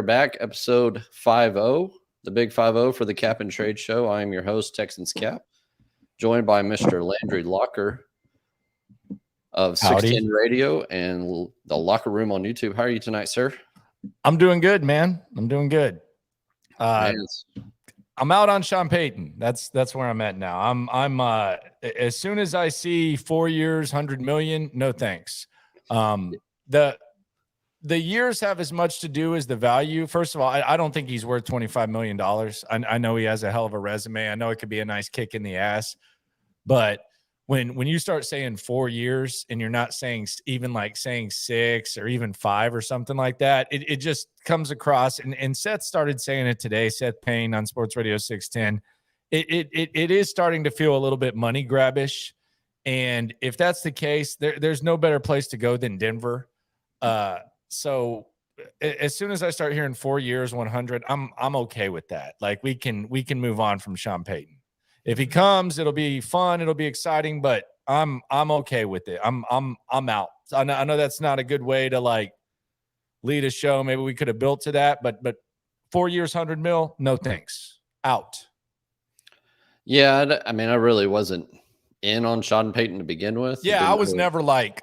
are back, episode 50, the big 50 for the Cap and Trade Show. I am your host, Texans Cap, joined by Mr. Landry Locker of 610 Radio and the Locker Room on YouTube. How are you tonight, sir? I'm doing good, man. I'm doing good. I'm out on Shawn Payton. That's where I'm at now. I'm as soon as I see 4 years, 100 million, no thanks. The years have as much to do as the value. First of all, I don't think he's worth $25 million. I know he has a hell of a resume. I know it could be a nice kick in the ass. But when you start saying 4 years and you're not saying even like saying 6 or even 5 or something like that, it just comes across. And Seth started saying it today, Seth Payne on Sports Radio 610. It is starting to feel a little bit money grabbish. And if that's the case, there's no better place to go than Denver. So as soon as I start hearing 4 years, 100, I'm okay with that. Like we can move on from Shawn Payton. If he comes, it'll be fun, it'll be exciting, but I'm okay with it. I'm out. I know that's not a good way to like lead a show. Maybe we could have built to that, but 4 years, 100 mil, no thanks. Out. Yeah, I mean, I really wasn't in on Shawn Payton to begin with. Yeah, I was never like,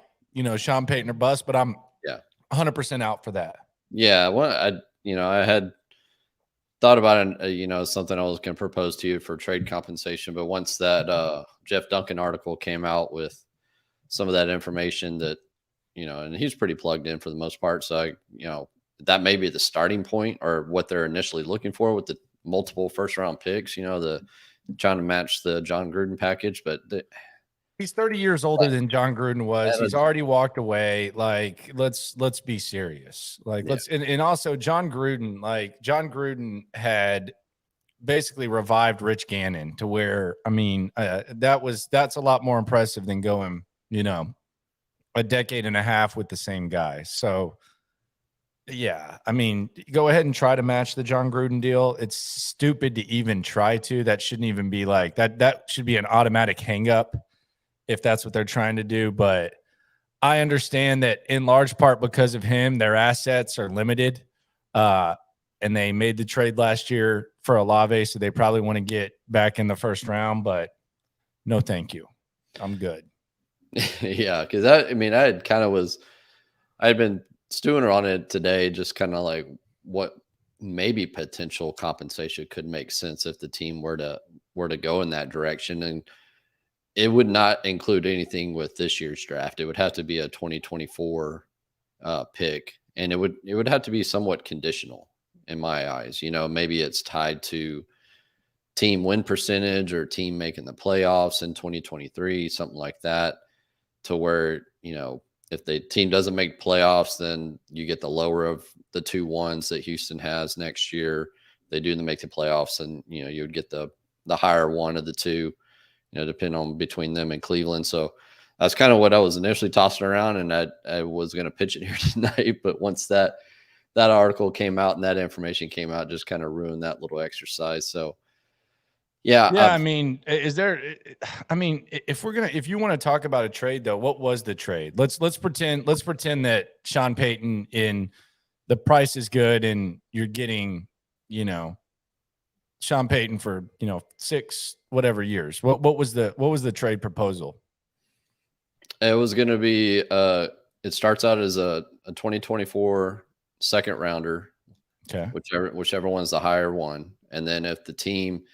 Shawn Payton or bust, but I'm 100% out for that. Yeah, well, I had thought about it, something I was going to propose to you for trade compensation, but once that Jeff Duncan article came out with some of that information that, and he's pretty plugged in for the most part, so that may be the starting point or what they're initially looking for with the multiple first round picks, the trying to match the John Gruden package, but he's 30 years older than John Gruden was. He's already walked away. Like, let's be serious. Like, and also John Gruden had basically revived Rich Gannon to where, that's a lot more impressive than going, a decade and a half with the same guy. So yeah, go ahead and try to match the John Gruden deal. It's stupid to even try to. That shouldn't even be like that. That should be an automatic hang up if that's what they're trying to do. But I understand that in large part because of him, their assets are limited. And they made the trade last year for Olave, so they probably want to get back in the first round. But no, thank you. I'm good. Yeah, because I had been stewing on it today, just kind of like what maybe potential compensation could make sense if the team were to go in that direction. And it would not include anything with this year's draft. It would have to be a 2024 pick, and it would have to be somewhat conditional in my eyes. Maybe it's tied to team win percentage or team making the playoffs in 2023, something like that, to where, if the team doesn't make playoffs, then you get the lower of the 2 ones that Houston has next year. They do make the playoffs, and you would get the higher one of the 2, depending on between them and Cleveland. So that's kind of what I was initially tossing around, and I was going to pitch it here tonight. But once that article came out and that information came out, just kind of ruined that little exercise. So yeah. If you want to talk about a trade though, what was the trade? Let's pretend that Shawn Payton in the price is good and you're getting, Shawn Payton for, 6 whatever years. What was the trade proposal? It was going to be it starts out as a 2024 second rounder. Okay. Whichever one's the higher one. And then if the team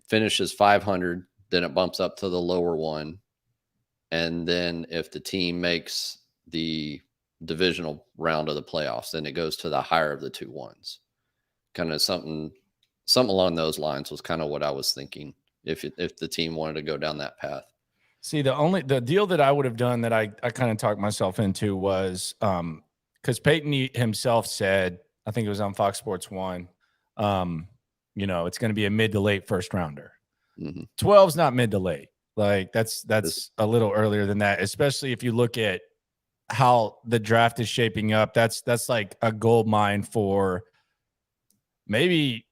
finishes 500, then it bumps up to the lower one. And then if the team makes the divisional round of the playoffs, then it goes to the higher of the 2 ones. Kind of something along those lines was kind of what I was thinking if the team wanted to go down that path. See, the deal that I would have done that I kind of talked myself into was because Payton himself said, I think it was on Fox Sports 1, it's going to be a mid to late first rounder. 12's not mid to late. Like that's a little earlier than that, especially if you look at how the draft is shaping up. That's like a gold mine for maybe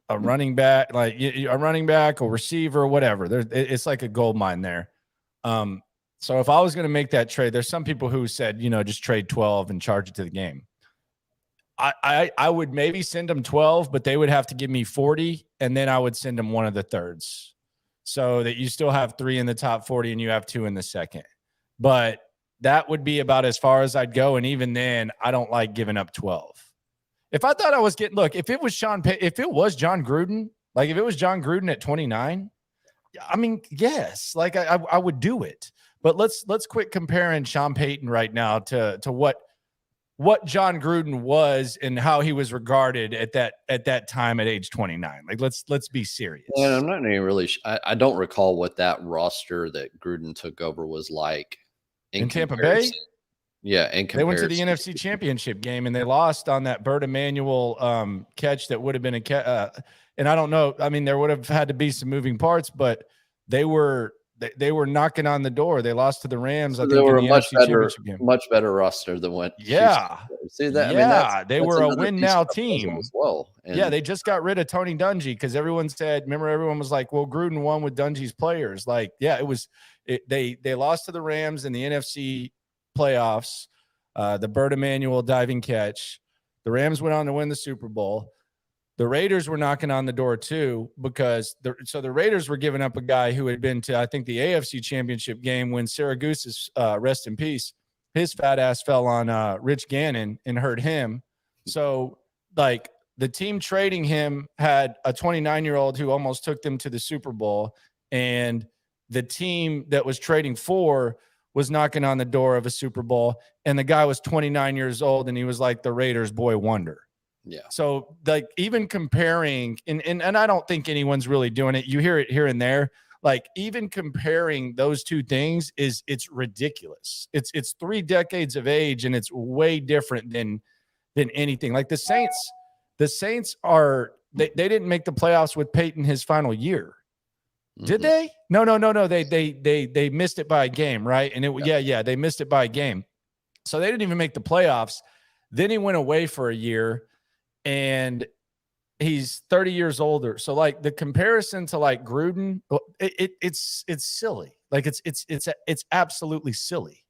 a running back, or receiver or whatever. It's like a gold mine there. So if I was going to make that trade, there's some people who said, just trade 12 and charge it to the game. I would maybe send them 12, but they would have to give me 40, and then I would send them one of the thirds, so that you still have 3 in the top 40 and you have 2 in the second. But that would be about as far as I'd go, and even then, I don't like giving up 12. If I thought I was getting, look, if it was Sean Payton, if it was John Gruden, like if it was John Gruden at 29, I mean, yes, like I would do it. But let's quit comparing Shawn Payton right now to what John Gruden was and how he was regarded at that time at age 29. Like let's be serious. And I'm not even really. I don't recall what that roster that Gruden took over was like in Tampa Bay. Yeah, they went to the NFC Championship game and they lost on that Bert Emanuel catch that would have been and I don't know. I mean, there would have had to be some moving parts, but they were knocking on the door. They lost to the Rams. So I think they were in the much NFC better, Championship game. much better roster than what. Yeah, see that? Yeah, I mean, they were a win now team as well. And yeah, they just got rid of Tony Dungy because everyone said. Remember, everyone was like, "Well, Gruden won with Dungy's players." Like, yeah, it was. They lost to the Rams in the NFC playoffs. The Bert Emanuel diving catch. The Rams went on to win the Super Bowl. The Raiders were knocking on the door too because the Raiders were giving up a guy who had been to, I think, the AFC Championship game when Saragusa's rest in peace. His fat ass fell on Rich Gannon and hurt him. So, like, the team trading him had a 29-year-old who almost took them to the Super Bowl, and the team that was trading for was knocking on the door of a Super Bowl, and the guy was 29 years old, and he was like the Raiders' boy wonder. Yeah. So, like, even comparing, and I don't think anyone's really doing it. You hear it here and there. Like, even comparing those two things it's ridiculous. It's 3 decades of age, and it's way different than anything. Like the Saints are they didn't make the playoffs with Peyton his final year. Did they? No. They missed it by a game, right? And they missed it by a game. So they didn't even make the playoffs. Then he went away for a year, and he's 30 years older. So, like, the comparison to like Gruden, it's silly. Like it's absolutely silly.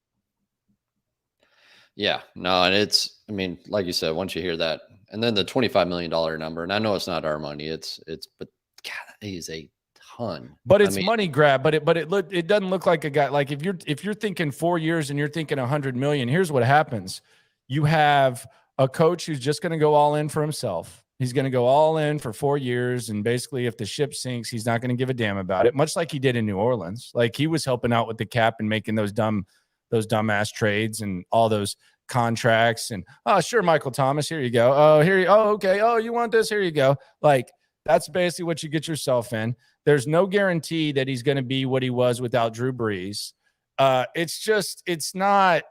Yeah, no, and I mean, like you said, once you hear that, and then the $25 million number, and I know it's not our money, but God, that is a ton. But it's money grab. But it doesn't look like a guy. Like if you're thinking 4 years and you're thinking 100 million, here's what happens: you have a coach who's just going to go all in for himself. He's going to go all in for 4 years, and basically, if the ship sinks, he's not going to give a damn about it. Much like he did in New Orleans. Like, he was helping out with the cap and making those dumbass trades and all those contracts. And sure, Michael Thomas, here you go. Okay. Oh, you want this? Here you go. Like, that's basically what you get yourself in. There's no guarantee that he's going to be what he was without Drew Brees. It's not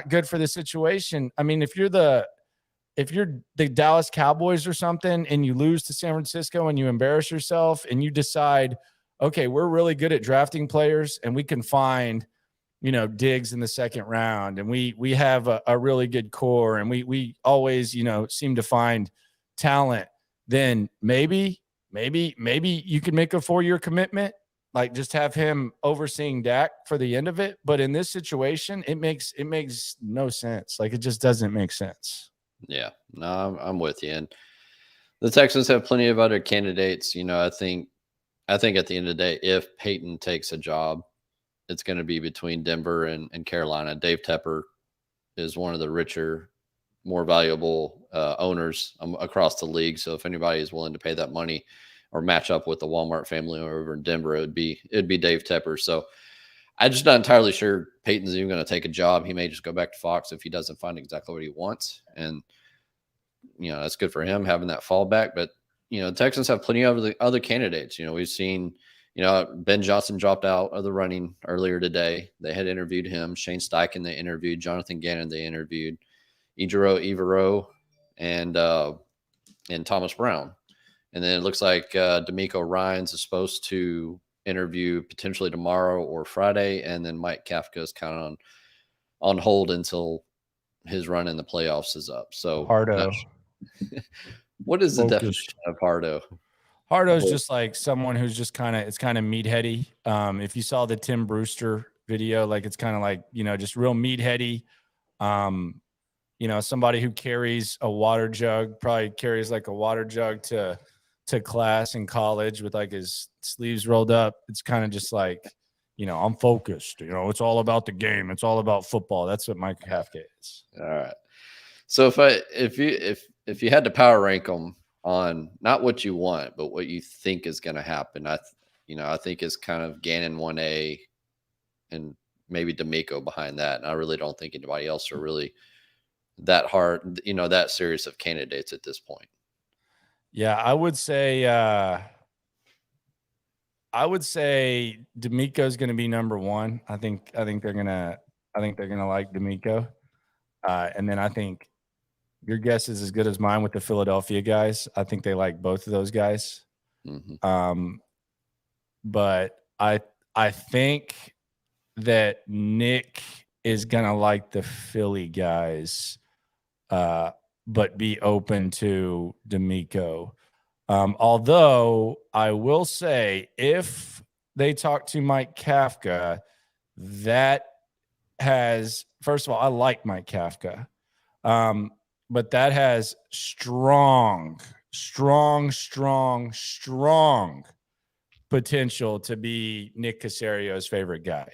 good for the situation. I mean, if you're the Dallas Cowboys or something and you lose to San Francisco and you embarrass yourself and you decide, okay, we're really good at drafting players and we can find, Diggs in the second round, and we have a really good core, and we always, seem to find talent, then maybe you could make a 4-year commitment, like just have him overseeing Dak for the end of it. But in this situation, it makes no sense. Like, it just doesn't make sense. Yeah, no, I'm with you. And the Texans have plenty of other candidates. I think at the end of the day, if Peyton takes a job, it's going to be between Denver and Carolina. Dave Tepper is one of the richer, more valuable owners across the league. So if anybody is willing to pay that money or match up with the Walmart family over in Denver, it'd be Dave Tepper. So I'm just not entirely sure Peyton's even going to take a job. He may just go back to Fox if he doesn't find exactly what he wants. And, that's good for him having that fallback. But, the Texans have plenty of the other candidates. We've seen, Ben Johnson dropped out of the running earlier today. They had interviewed him. Shane Steichen, they interviewed. Jonathan Gannon, they interviewed. Ejiro Evero and Thomas Brown. And then it looks like D'Amico Ryans is supposed to interview potentially tomorrow or Friday, and then Mike Kafka is kind of on hold until his run in the playoffs is up. So Hardo. What is the definition of Hardo? Hardo is just like someone who's just kind of meatheady. If you saw the Tim Brewster video, like, it's kind of like, just real meatheady. somebody who carries a water jug, probably carries like a water jug to class in college with like his sleeves rolled up. It's kind of just like, I'm focused. It's all about the game. It's all about football. That's what Mike Kafka is. All right. So if you had to power rank them on not what you want, but what you think is going to happen, I think it's kind of Gannon 1A and maybe D'Amico behind that. And I really don't think anybody else are really that hard, that serious of candidates at this point. Yeah, I would say D'Amico is going to be number one. I think they're gonna like D'Amico, and then I think your guess is as good as mine with the Philadelphia guys. I think they like both of those guys. Mm-hmm. But I think that Nick is gonna like the Philly guys, but be open to D'Amico. Although I will say, if they talk to Mike Kafka, that has, first of all, I like Mike Kafka, but that has strong potential to be Nick Casario's favorite guy,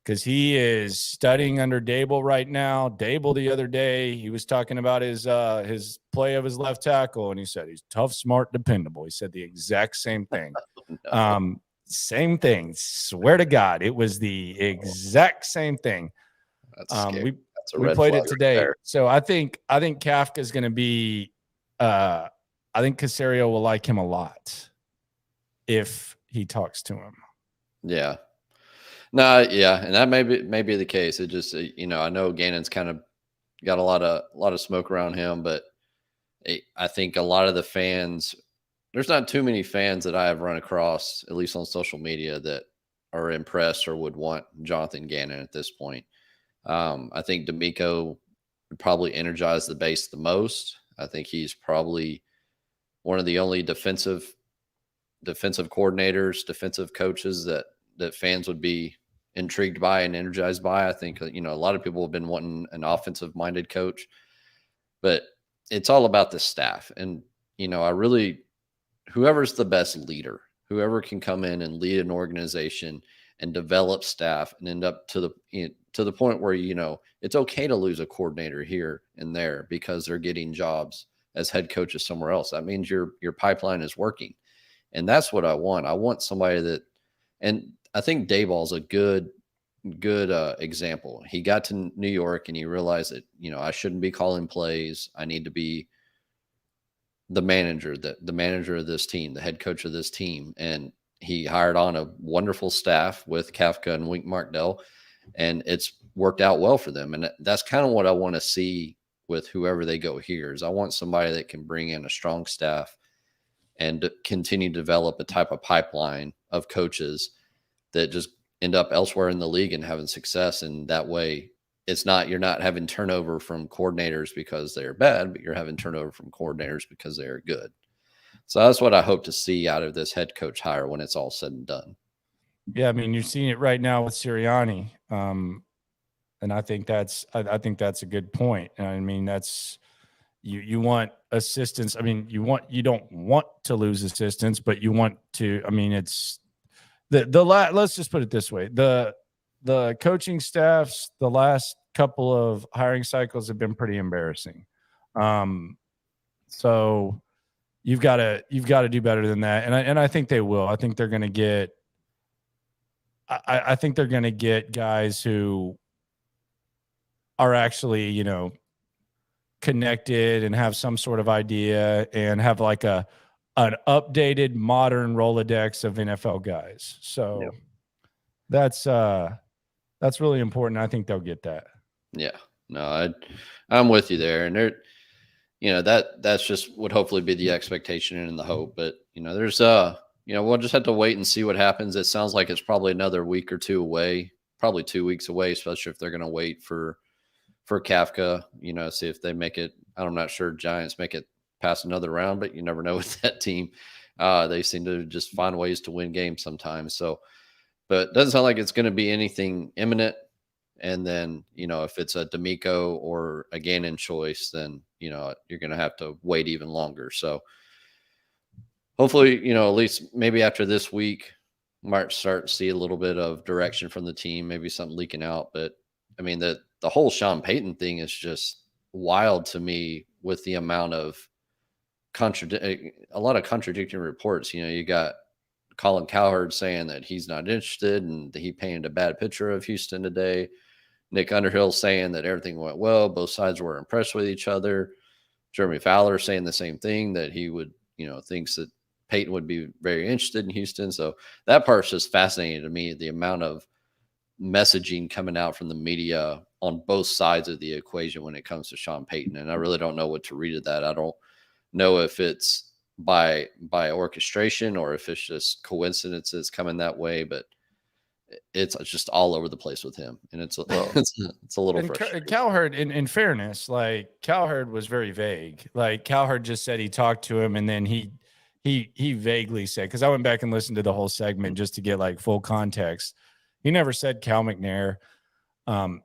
because he is studying under Dable right now. Dable the other day, he was talking about his play of his left tackle, and he said he's tough, smart, dependable. He said the exact same thing. No. Same thing. Swear to God, it was the exact same thing. We played it today. Right, so I think Kafka is going to be. I think Caserio will like him a lot if he talks to him. Yeah. No, yeah, and that may be the case. It just, I know Gannon's kind of got a lot of smoke around him, but I think a lot of the fans, there's not too many fans that I have run across, at least on social media, that are impressed or would want Jonathan Gannon at this point. I think D'Amico would probably energize the base the most. I think he's probably one of the only defensive coordinators, defensive coaches that fans would be intrigued by and energized by. I think, a lot of people have been wanting an offensive minded coach, but it's all about the staff. And, whoever's the best leader, whoever can come in and lead an organization and develop staff and end up to the point where, it's okay to lose a coordinator here and there because they're getting jobs as head coaches somewhere else. That means your pipeline is working. And that's what I want. I want somebody that, and I think Dayball's a good example. He got to New York and he realized that, I shouldn't be calling plays. I need to be the manager of this team, the head coach of this team. And he hired on a wonderful staff with Kafka and Wink Martindale, and it's worked out well for them. And that's kind of what I want to see with whoever they go here. Is I want somebody that can bring in a strong staff and continue to develop a type of pipeline of coaches that just end up elsewhere in the league and having success. And that way you're not having turnover from coordinators because they're bad, but you're having turnover from coordinators because they're good. So that's what I hope to see out of this head coach hire when it's all said and done. Yeah. I mean, you're seeing it right now with Sirianni. And I think that's a good point. I mean, that's, you want assistants. I mean, you don't want to lose assistants, but you want to, I mean, it's let's just put it this way. The coaching staffs, the last couple of hiring cycles have been pretty embarrassing. So you've got to do better than that. And I think they will. I think they're going to get, I think they're going to get guys who are actually, connected and have some sort of idea and have like an updated modern Rolodex of NFL guys. So yeah. That's really important. I think they'll get that. Yeah, no, I'm with you there. And that's just would hopefully be the expectation and the hope, but there's we'll just have to wait and see what happens. It sounds like it's probably another week or two away, probably 2 weeks away, especially if they're going to wait for Kafka, see if they make it. I'm not sure Giants make it past another round, but you never know with that team. They seem to just find ways to win games sometimes. So, but it doesn't sound like it's going to be anything imminent. And then, if it's a D'Amico or a Gannon choice, then, you're going to have to wait even longer. So hopefully, at least maybe after this week, might start to see a little bit of direction from the team, maybe something leaking out. But I mean, the whole Shawn Payton thing is just wild to me with the amount of a lot of contradicting reports. You got Colin Cowherd saying that he's not interested and that he painted a bad picture of Houston today. Nick Underhill saying that everything went well. Both sides were impressed with each other. Jeremy Fowler saying the same thing, that he would, thinks that Peyton would be very interested in Houston. So that part's just fascinating to me, the amount of messaging coming out from the media on both sides of the equation when it comes to Shawn Payton. And I really don't know what to read of that. I don't know if it's by orchestration or if it's just coincidences coming that way, but it's just all over the place with him. And it's a little frustrating. Cowherd, in fairness, like Cowherd was very vague. Like Cowherd just said he talked to him, and then he vaguely said, because I went back and listened to the whole segment just to get like full context. He never said Cal McNair.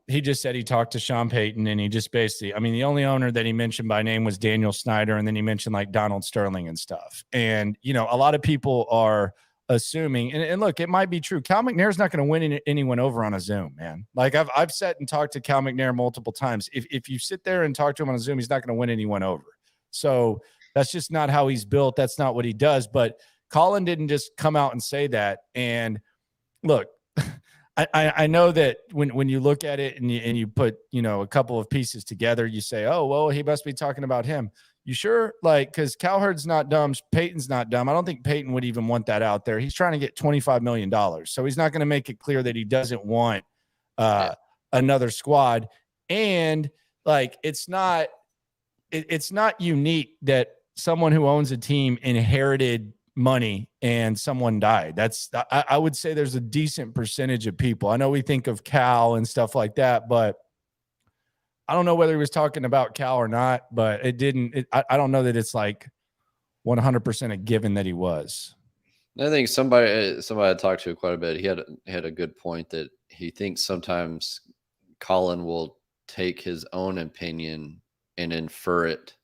He just said he talked to Shawn Payton, and he just basically, I mean, the only owner that he mentioned by name was Daniel Snyder, and then he mentioned like Donald Sterling and stuff. And, a lot of people are assuming, and look, it might be true. Cal McNair's not going to win anyone over on a Zoom, man. Like I've sat and talked to Cal McNair multiple times. If you sit there and talk to him on a Zoom, he's not going to win anyone over. So that's just not how he's built. That's not what he does. But Colin didn't just come out and say that. And look, I know that when you look at it and you put, a couple of pieces together, you say, oh, well, he must be talking about him. You sure? Like, because Cowherd's not dumb. Peyton's not dumb. I don't think Peyton would even want that out there. He's trying to get $25 million. So he's not going to make it clear that he doesn't want another squad. And like, it's not unique that someone who owns a team inherited money and someone died. I would say there's a decent percentage of people. I know we think of Cal and stuff like that, but I don't know whether he was talking about Cal or not, but it didn't. I don't know that it's like 100% a given that he was. I think somebody I talked to quite a bit, he had a good point that he thinks sometimes Colin will take his own opinion and infer it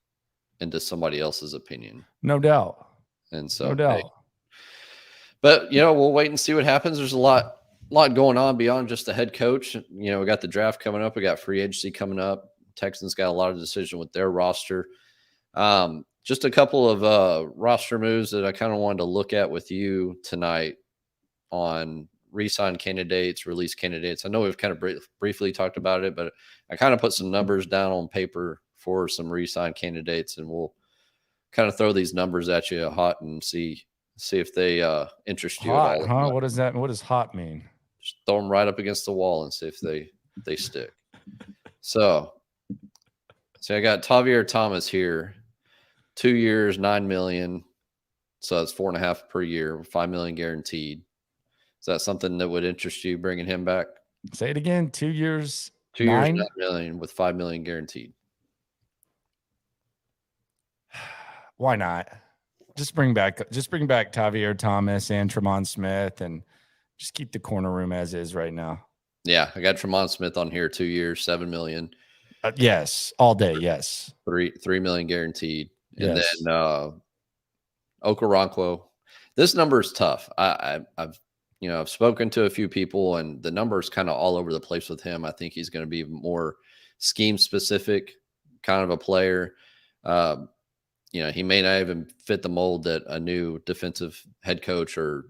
into somebody else's opinion. No doubt. And so, no doubt. But we'll wait and see what happens. There's a lot going on beyond just the head coach. We got the draft coming up. We got free agency coming up. Texans got a lot of decision with their roster. Just a couple of roster moves that I kind of wanted to look at with you tonight on re-sign candidates, release candidates. I know we've kind of briefly talked about it, but I kind of put some numbers down on paper for some re-sign candidates, and we'll kind of throw these numbers at you hot and see if they interest you hot, at all. Huh? What does that? What does hot mean? Just throw them right up against the wall and see if they stick. So I got Tavier Thomas here, 2 years, $9 million. So that's $4.5 million per year, $5 million guaranteed. Is that something that would interest you, bringing him back? Say it again. 2 years, 2 years, $9 million with $5 million guaranteed. Why not? Just bring back Tavier Thomas and Tremont Smith, and just keep the corner room as is right now. Yeah, I got Tremont Smith on here, 2 years, $7 million. Yes, all day. Yes, $3 million guaranteed, and yes. then Okoronkwo. This number is tough. I've spoken to a few people, and the number is kind of all over the place with him. I think he's going to be more scheme specific kind of a player. He may not even fit the mold that a new defensive head coach or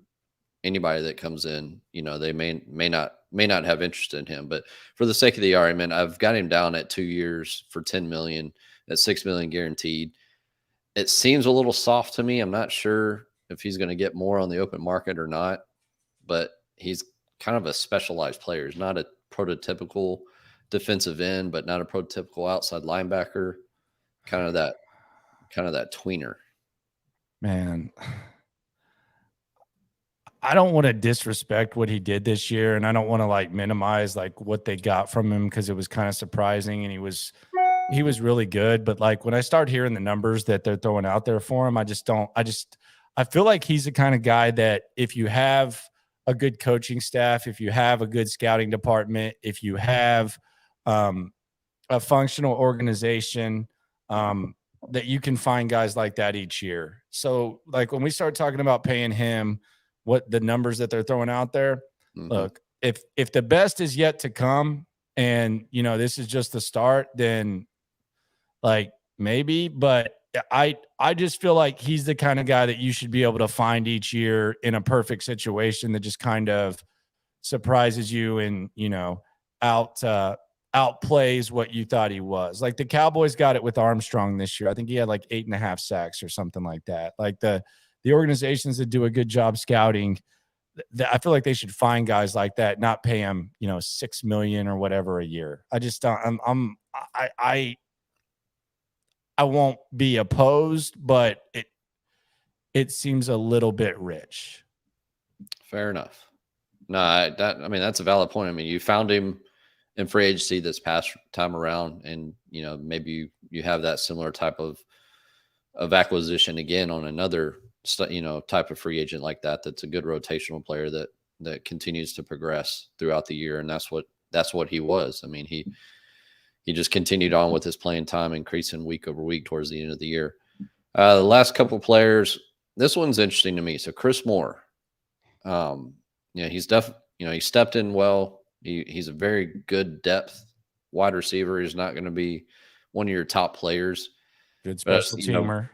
anybody that comes in, they may not have interest in him. But for the sake of the argument, I've got him down at 2 years for $10 million, at $6 million guaranteed. It seems a little soft to me. I'm not sure if he's going to get more on the open market or not, but he's kind of a specialized player. He's not a prototypical defensive end, but not a prototypical outside linebacker. Kind of that tweener. Man, I don't want to disrespect what he did this year, and I don't want to minimize what they got from him, because it was kind of surprising, and he was really good. But when I start hearing the numbers that they're throwing out there for him, I feel like he's the kind of guy that if you have a good coaching staff, if you have a good scouting department, if you have a functional organization, that you can find guys like that each year. So like when we start talking about paying him what the numbers that they're throwing out there, look, if the best is yet to come and, you know, this is just the start, then like maybe, but I just feel like he's the kind of guy that you should be able to find each year in a perfect situation that just kind of surprises you and, you know, outplays what you thought he was. Like the Cowboys got it with Armstrong this year. I think he had like 8.5 sacks or something like that. Like the organizations that do a good job scouting, I feel like they should find guys like that, not pay him, you know, $6 million or whatever a year. I just don't. I won't be opposed, but it seems a little bit rich. Fair enough. No, I mean, that's a valid point. I mean, you found him in free agency this past time around, and, you know, maybe you have that similar type of acquisition again on another, you know, type of free agent like that. That's a good rotational player that continues to progress throughout the year. And that's what he was. I mean, he just continued on with his playing time, increasing week over week towards the end of the year. The last couple of players, this one's interesting to me. So Chris Moore, yeah, he's he stepped in well. He's a very good depth wide receiver. He's not going to be one of your top players. Good special teamer.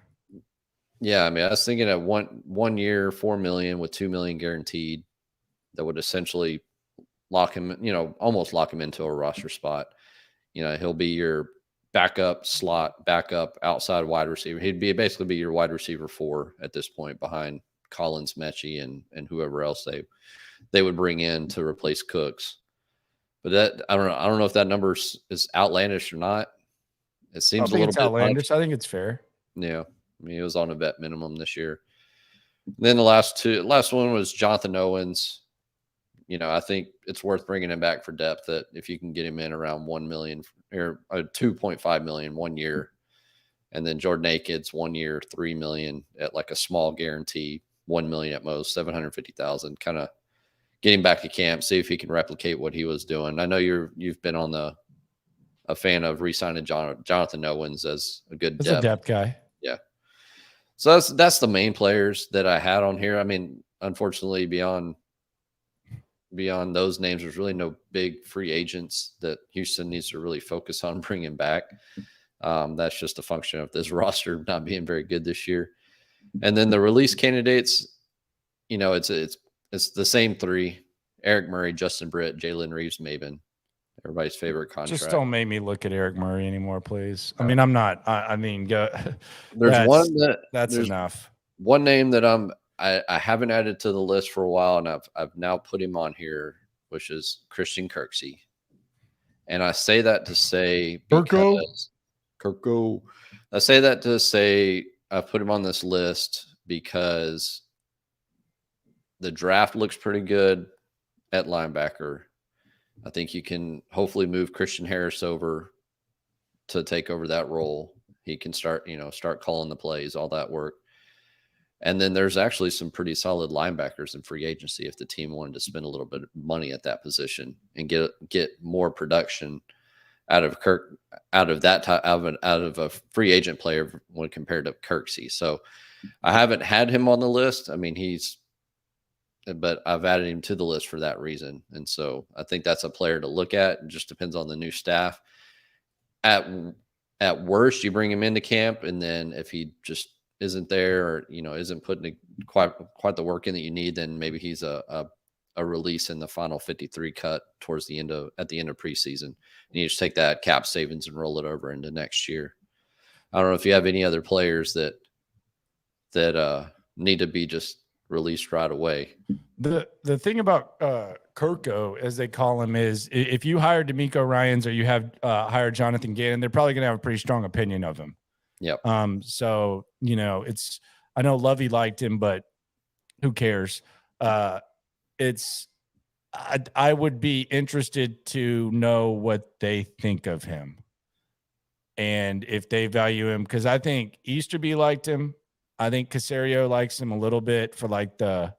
Yeah, I mean, I was thinking at one year, $4 million with $2 million guaranteed, that would essentially lock him, you know, almost lock him into a roster spot. You know, he'll be your backup slot, backup outside wide receiver. He'd basically be your wide receiver 4 at this point, behind Collins, Mechie, and whoever else they would bring in to replace Cooks. But that, I don't know if that number is outlandish or not. It seems a little bit outlandish. I think it's fair. Yeah, I mean, he was on a vet minimum this year. And then the last one was Jonathan Owens. You know, I think it's worth bringing him back for depth. That if you can get him in around 1 million or 2.5 million 1 year, and then Jordan Akins 1 year, 3 million at like a small guarantee, 1 million at most, 750,000. Kind of get him back to camp, see if he can replicate what he was doing. I know you've been on a fan of re-signing Jonathan Owens as a good depth guy. Yeah. So that's the main players that I had on here. I mean, unfortunately, beyond those names, there's really no big free agents that Houston needs to really focus on bringing back. That's just a function of this roster not being very good this year. And then the release candidates, you know, it's the same 3: Eric Murray, Justin Britt, Jalen Reeves-Maybin. Everybody's favorite contract. Just don't make me look at Eric Murray anymore, please. I mean, I'm not. I mean, go. That's enough. One name that I haven't added to the list for a while, and I've now put him on here, which is Christian Kirksey. And I say that to say Kirko. I say that to say I put him on this list because the draft looks pretty good at linebacker. I think you can hopefully move Christian Harris over to take over that role. He can start calling the plays, all that work. And then there's actually some pretty solid linebackers in free agency if the team wanted to spend a little bit of money at that position and get more production out of a free agent player when compared to Kirksey. So I haven't had him on the list. I mean, but I've added him to the list for that reason. And so I think that's a player to look at. It just depends on the new staff. At worst, you bring him into camp, and then if he just isn't there, or, you know, isn't putting quite the work in that you need, then maybe he's a release in the final 53 cut at the end of preseason. And you just take that cap savings and roll it over into next year. I don't know if you have any other players that need to be just released right away. The thing about Kirko, as they call him, is if you hire D'Amico Ryans or you have hired Jonathan Gannon, they're probably going to have a pretty strong opinion of him. Yep. So, you know, I know Lovey liked him, but who cares? I would be interested to know what they think of him and if they value him, because I think Easterby liked him. I think Caserio likes him a little bit for like the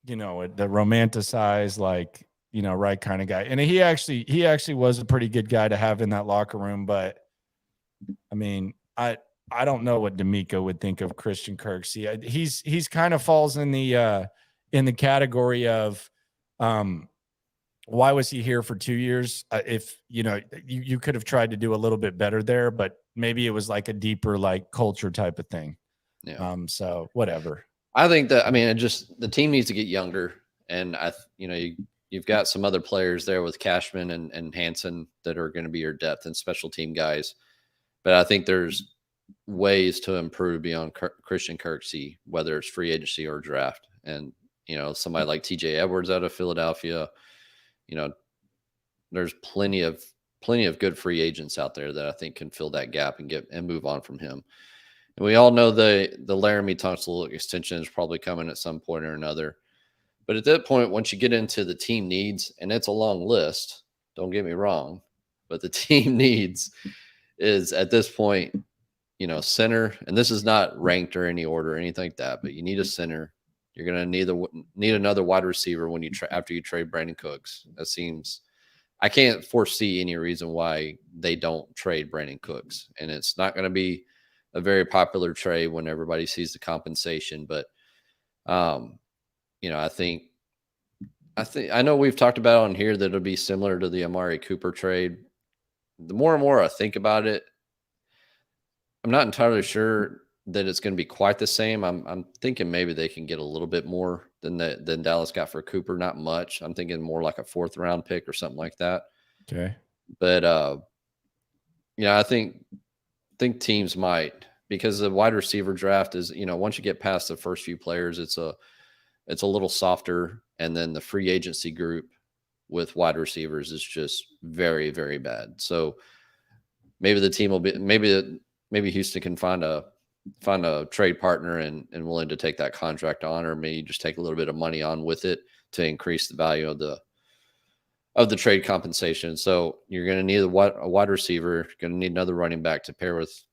the romanticized, like, right kind of guy. And he actually was a pretty good guy to have in that locker room. But I mean, I don't know what D'Amico would think of Christian Kirksey. He's kind of falls in the category of, why was he here for 2 years? If you could have tried to do a little bit better there, but maybe it was like a deeper, like, culture type of thing. Yeah. So whatever. I think that, the team needs to get younger, and you've got some other players there with Cashman and Hansen that are going to be your depth and special team guys. But I think there's ways to improve beyond Christian Kirksey, whether it's free agency or draft. And, somebody like TJ Edwards out of Philadelphia, there's plenty of good free agents out there that I think can fill that gap and move on from him. And we all know the Laramie Tunsil extension is probably coming at some point or another. But at that point, once you get into the team needs, and it's a long list, don't get me wrong, but the team needs is at this point, center, and this is not ranked or any order or anything like that, but you need a center. You're going to need another wide receiver when after you trade Brandon Cooks. I can't foresee any reason why they don't trade Brandon Cooks, and it's not going to be a very popular trade when everybody sees the compensation. But, I know we've talked about on here that it'll be similar to the Amari Cooper trade. The more and more I think about it, I'm not entirely sure that it's going to be quite the same. I'm thinking maybe they can get a little bit more than Dallas got for Cooper. Not much. I'm thinking more like a 4th round pick or something like that. Okay. But, I think teams might, because the wide receiver draft is, once you get past the first few players, it's a little softer. And then the free agency group with wide receivers is just very, very bad. So maybe the team will be, maybe Houston can find a trade partner and willing to take that contract on, or maybe just take a little bit of money on with it to increase the value of the trade compensation. So you're going to need a wide receiver. You're going to need another running back to pair with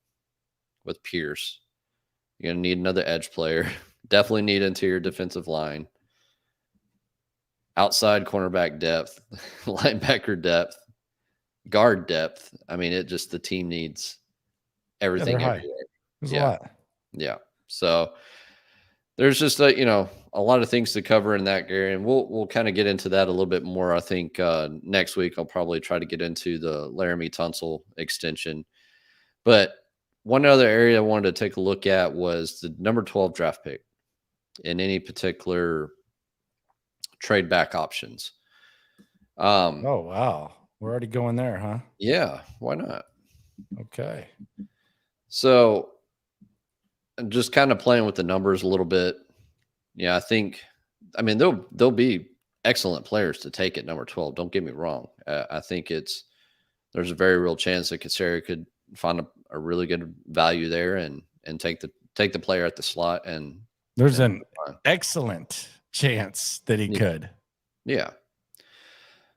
Pierce. You're going to need another edge player. Definitely need interior defensive line, outside cornerback depth, linebacker depth, guard depth. The team needs everything everywhere. There's a lot. Yeah. So there's just a lot of things to cover in that, Gary, and we'll kind of get into that a little bit more. I think next week I'll probably try to get into the Laramie Tunsil extension. But one other area I wanted to take a look at was the number 12 draft pick in any particular trade back options. Oh, wow. We're already going there, huh? Yeah. Why not? Okay. So just kind of playing with the numbers a little bit. Yeah, there'll be excellent players to take at number 12. Don't get me wrong. I think there's a very real chance that Kasseri could find a really good value there and take the player at the slot. And there's an excellent chance that he could. Yeah.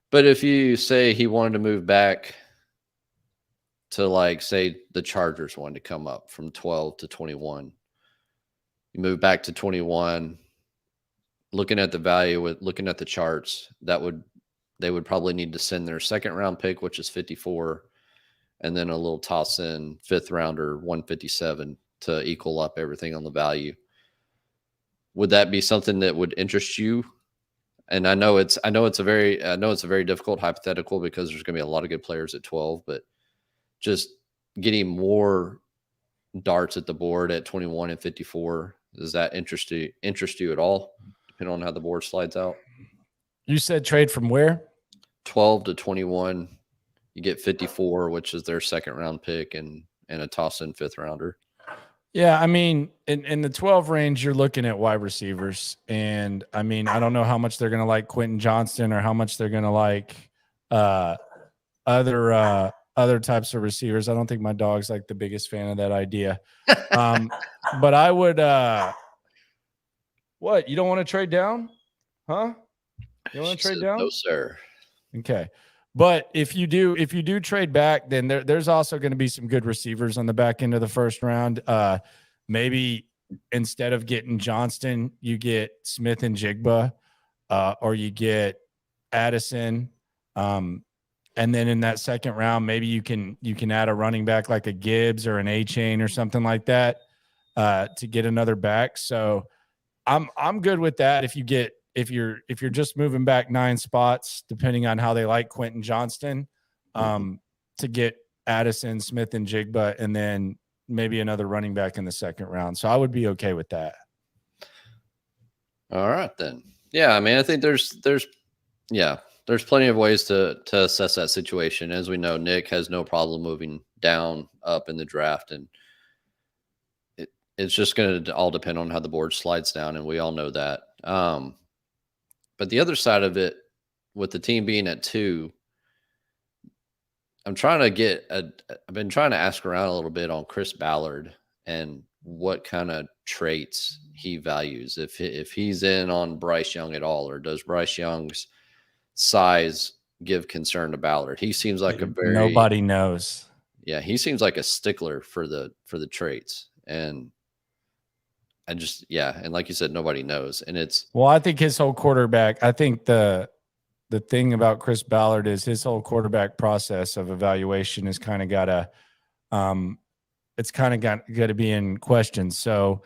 But if you say he wanted to move back to, like, say the Chargers wanted to come up from 12 to 21, you move back to 21, looking at the value, looking at the charts, they would probably need to send their 2nd round pick, which is 54, and then a little toss in 5th rounder, 157, to equal up everything on the value. Would that be something that would interest you? And I know it's a very difficult hypothetical, because there's going to be a lot of good players at 12, but just getting more darts at the board at 21 and 54, does that interest you at all, depending on how the board slides out? You said trade from where? 12 to 21. You get 54, which is their 2nd round pick, and a toss in 5th rounder. Yeah, in the 12 range, you're looking at wide receivers. And I don't know how much they're going to like Quentin Johnston, or how much they're going to like other types of receivers. I don't think my dog's like the biggest fan of that idea. But I would what? You don't want to trade down? Huh? You want to trade down? No, sir. Okay. But if you do trade back, then there's also going to be some good receivers on the back end of the 1st round. Maybe instead of getting Johnston, you get Smith and Jigba. or you get Addison. And then in that second round, maybe you can add a running back like a Gibbs or an A-Chain or something like that to get another back. So I'm good with that. If you're just moving back 9 spots, depending on how they like Quentin Johnston, to get Addison, Smith, and Jigba, and then maybe another running back in the second round. So I would be okay with that. All right, then. Yeah, I mean, I think there's plenty of ways to assess that situation. As we know, Nick has no problem moving down, up in the draft, and it's just going to all depend on how the board slides down, and we all know that. But the other side of it, with the team being at 2, I've been trying to ask around a little bit on Chris Ballard and what kind of traits he values. If he's in on Bryce Young at all, or does Bryce Young's size give concern to Ballard? He seems like nobody knows. Yeah, he seems like a stickler for the traits, and and like you said, nobody knows. And I think his whole quarterback. I think the thing about Chris Ballard is his whole quarterback process of evaluation is kind of got to be in question. So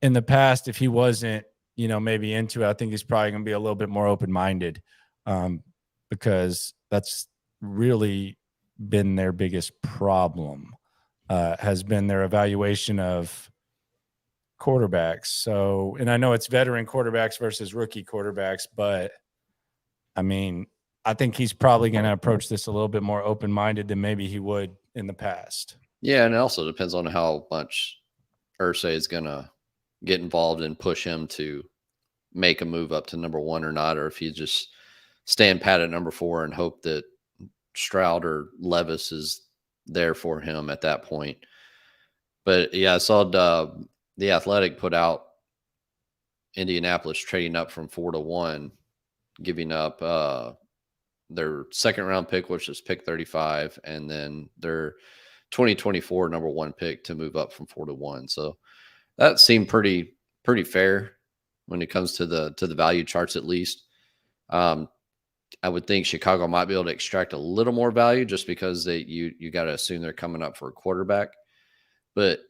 in the past, if he wasn't, maybe into it, I think he's probably going to be a little bit more open-minded, because that's really been their biggest problem, has been their evaluation of quarterbacks. So, and I know it's veteran quarterbacks versus rookie quarterbacks, but I mean, I think he's probably going to approach this a little bit more open-minded than maybe he would in the past. Yeah, and it also depends on how much Irsay is going to get involved and push him to make a move up to number 1 or not, or if he's just stand pat at number 4 and hope that Stroud or Levis is there for him at that point. But yeah, I saw the Athletic put out Indianapolis trading up from 4 to 1, giving up their second round pick, which is pick 35, and then their 2024 number 1 pick to move up from 4 to 1. So that seemed pretty fair when it comes to the value charts, at least. I would think Chicago might be able to extract a little more value just because you got to assume they're coming up for a quarterback. But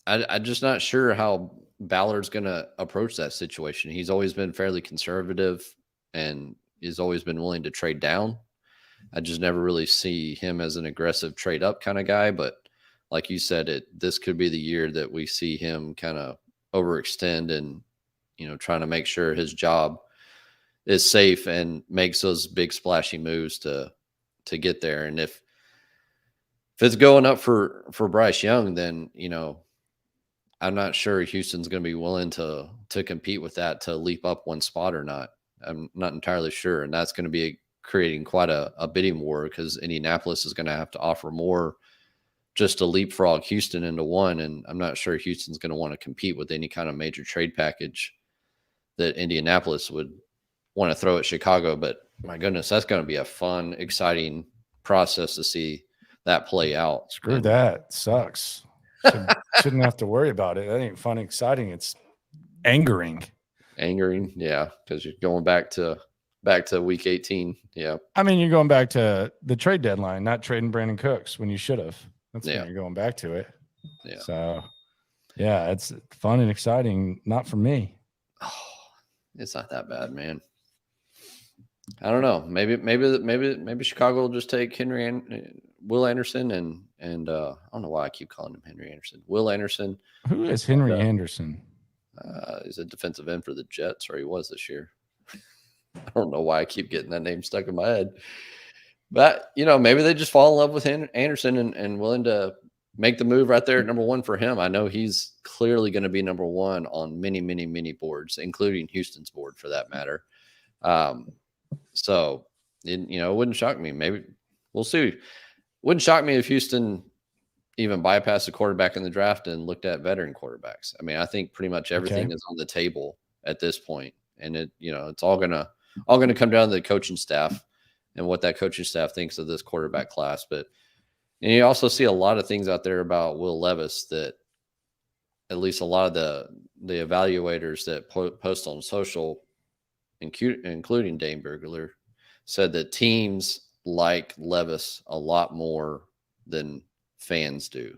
I'm just not sure how Ballard's going to approach that situation. He's always been fairly conservative and he's always been willing to trade down. I just never really see him as an aggressive trade up kind of guy. But like you said, this could be the year that we see him kind of overextend and, trying to make sure his job is safe and makes those big splashy moves to get there. And if it's going up for Bryce Young, then, I'm not sure Houston's going to be willing to compete with that, to leap up 1 spot or not. I'm not entirely sure. And that's going to be creating quite a bidding war, because Indianapolis is going to have to offer more just to leapfrog Houston into 1. And I'm not sure Houston's going to want to compete with any kind of major trade package that Indianapolis would want to throw at Chicago. But my goodness, that's going to be a fun, exciting process to see that play out. Screw that. Sucks. Shouldn't have to worry about it. That ain't fun, exciting. It's angering. Yeah, because you're going back to week 18. Yeah. I mean, you're going back to the trade deadline, not trading Brandon Cooks when you should have. That's when you're going back to it. Yeah. So, yeah, it's fun and exciting. Not for me. Oh, it's not that bad, man. I don't know. Maybe Chicago will just take Will Anderson and I don't know why I keep calling him Henry Anderson. Will Anderson. Who is Henry Anderson? He's a defensive end for the Jets, or he was this year. I don't know why I keep getting that name stuck in my head. But, maybe they just fall in love with Anderson and willing to make the move right there at number 1 for him. I know he's clearly going to be number 1 on many, many, many boards, including Houston's board for that matter. So, it wouldn't shock me. Maybe we'll see. Wouldn't shock me if Houston even bypassed a quarterback in the draft and looked at veteran quarterbacks. I mean, I think pretty much everything is on the table at this point, and it's all gonna come down to the coaching staff and what that coaching staff thinks of this quarterback class. But you also see a lot of things out there about Will Levis that at least a lot of the evaluators that post on social including Dane Burglar, said that teams like Levis a lot more than fans do.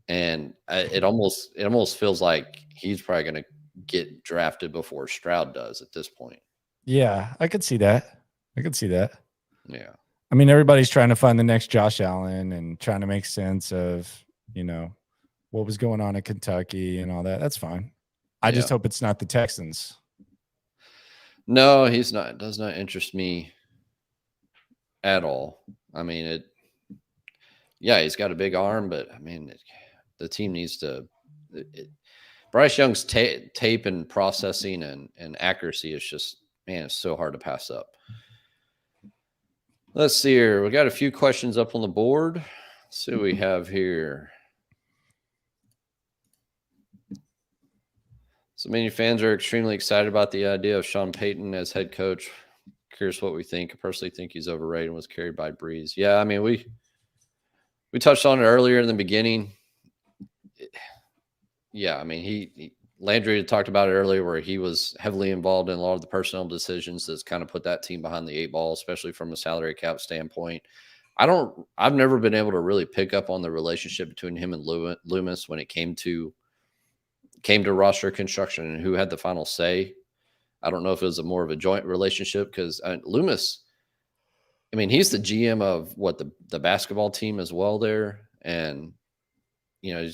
And it almost feels like he's probably going to get drafted before Stroud does at this point. Yeah, I could see that. Yeah. I mean, everybody's trying to find the next Josh Allen and trying to make sense of, what was going on in Kentucky and all that. That's fine. I just hope it's not the Texans. No, he's not. It does not interest me at all. I mean, he's got a big arm, but I mean, the team needs to. Bryce Young's tape and processing and accuracy is just, man, it's so hard to pass up. Let's see here. We got a few questions up on the board. Let's see what we have here. So many fans are extremely excited about the idea of Shawn Payton as head coach. Curious what we think. I personally think he's overrated and was carried by Breeze. Yeah, I mean, we touched on it earlier in the beginning. Yeah, I mean, Landry had talked about it earlier where he was heavily involved in a lot of the personnel decisions that's kind of put that team behind the 8 ball, especially from a salary cap standpoint. I've never been able to really pick up on the relationship between him and Loomis when it came to roster construction and who had the final say. I don't know if it was more of a joint relationship because Loomis, I mean, he's the GM of the basketball team as well there. And, I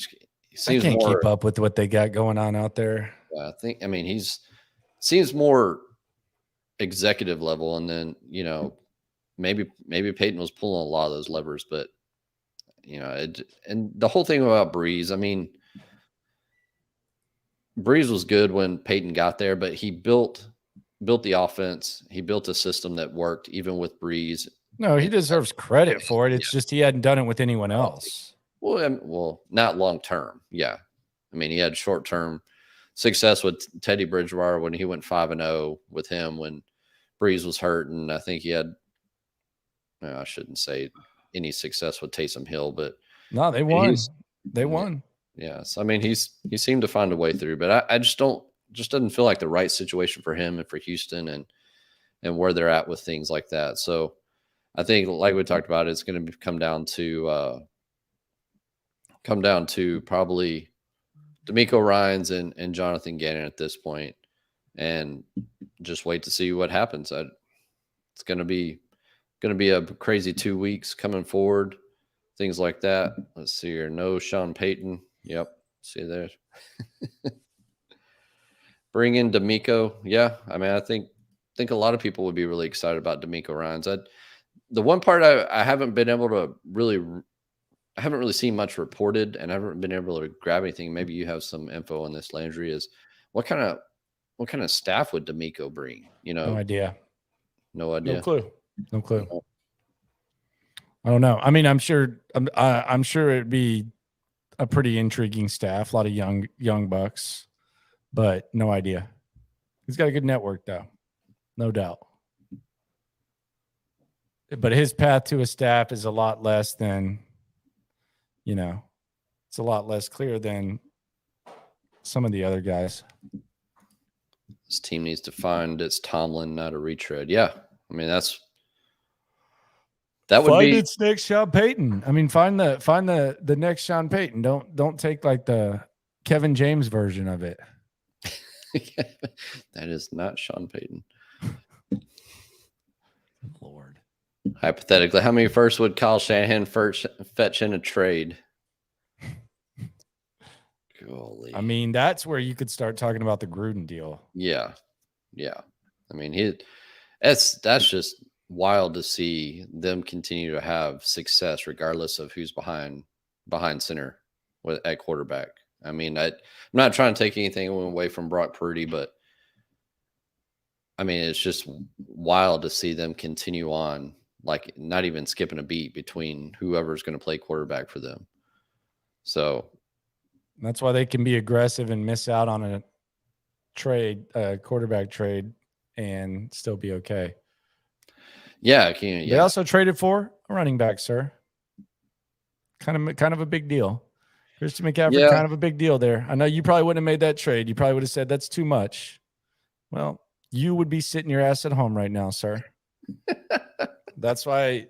can't keep up with what they got going on out there. He seems more executive level. And then, maybe Peyton was pulling a lot of those levers, but, and the whole thing about Breeze, I mean, Breeze was good when Peyton got there, but he built the offense. He built a system that worked even with Breeze. No, he deserves credit for it. It's just he hadn't done it with anyone else. Well, not long term. Yeah. I mean, he had short-term success with Teddy Bridgewater when he went 5-0 with him when Breeze was hurt. And I think he had, I shouldn't say any success with Taysom Hill, but no, they won. They won. Yes. I mean, he seemed to find a way through, but I just doesn't feel like the right situation for him and for Houston and where they're at with things like that. So I think, like we talked about, it's going to come down to probably D'Amico Ryans and Jonathan Gannon at this point, and just wait to see what happens. It's going to be a crazy 2 weeks coming forward, things like that. Let's see here. No Shawn Payton. Yep. See there. Bring in D'Amico. Yeah. I mean, I think a lot of people would be really excited about D'Amico Ryans. The one part I haven't been able to I haven't really seen much reported, and I haven't been able to grab anything. Maybe you have some info on this, Landry, is what kind of staff would D'Amico bring? No idea. No idea. No clue. I don't know. I mean, I'm sure it'd be a pretty intriguing staff, a lot of young bucks, but no idea. He's got a good network though, no doubt. But his path to a staff is a lot less than, it's a lot less clear than some of the other guys. This team needs to find its Tomlin, not a retread. Yeah. I mean, that would be its next Shawn Payton. I mean, find the next Shawn Payton. Don't take like the Kevin James version of it. That is not Shawn Payton. Lord. Hypothetically, how many first would Kyle Shanahan fetch in a trade? Golly. I mean, that's where you could start talking about the Gruden deal. Yeah. I mean, that's just wild to see them continue to have success regardless of who's behind center at quarterback. I mean, I'm not trying to take anything away from Brock Purdy, but I mean, it's just wild to see them continue on, like not even skipping a beat between whoever's going to play quarterback for them. So that's why they can be aggressive and miss out on a quarterback trade, and still be okay. Yeah, They also traded for a running back, sir. Kind of a big deal. Christian McCaffrey, kind of a big deal there. I know you probably wouldn't have made that trade. You probably would have said that's too much. Well, you would be sitting your ass at home right now, sir. That's why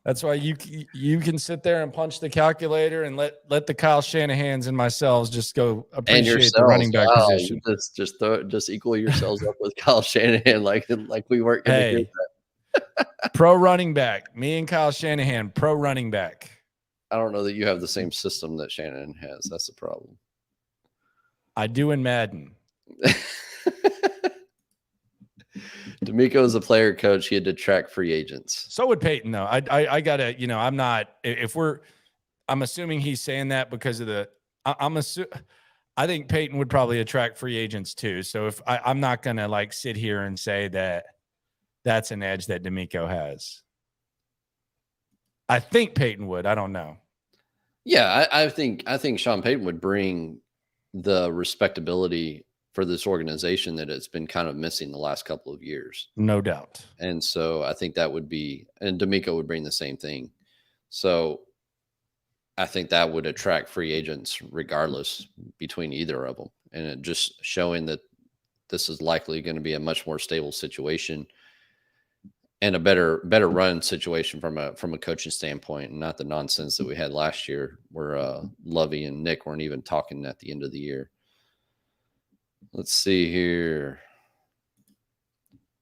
you can sit there and punch the calculator and let the Kyle Shanahans and myself just go And appreciate the yourselves. running back Wow, position. you just equal yourselves up with Kyle Shanahan like we weren't going to hear that. Pro running back. Me and Kyle Shanahan, pro running back. I don't know that you have the same system that Shanahan has. That's the problem. I do in Madden. D'Amico is a player coach. He had to track free agents. So would Payton, though. I gotta, I'm not. I'm assuming he's saying that because of I think Payton would probably attract free agents too. So if I'm not gonna like sit here and say that that's an edge that D'Amico has. I think Payton would. I don't know. Yeah, I think Shawn Payton would bring the respectability for this organization that it's been kind of missing the last couple of years. No doubt. And so I think that would be, and D'Amico would bring the same thing. So I think that would attract free agents regardless between either of them. And it just showing that this is likely going to be a much more stable situation and a better run situation from a coaching standpoint, and not the nonsense that we had last year where Lovey and Nick weren't even talking at the end of the year. Let's see here.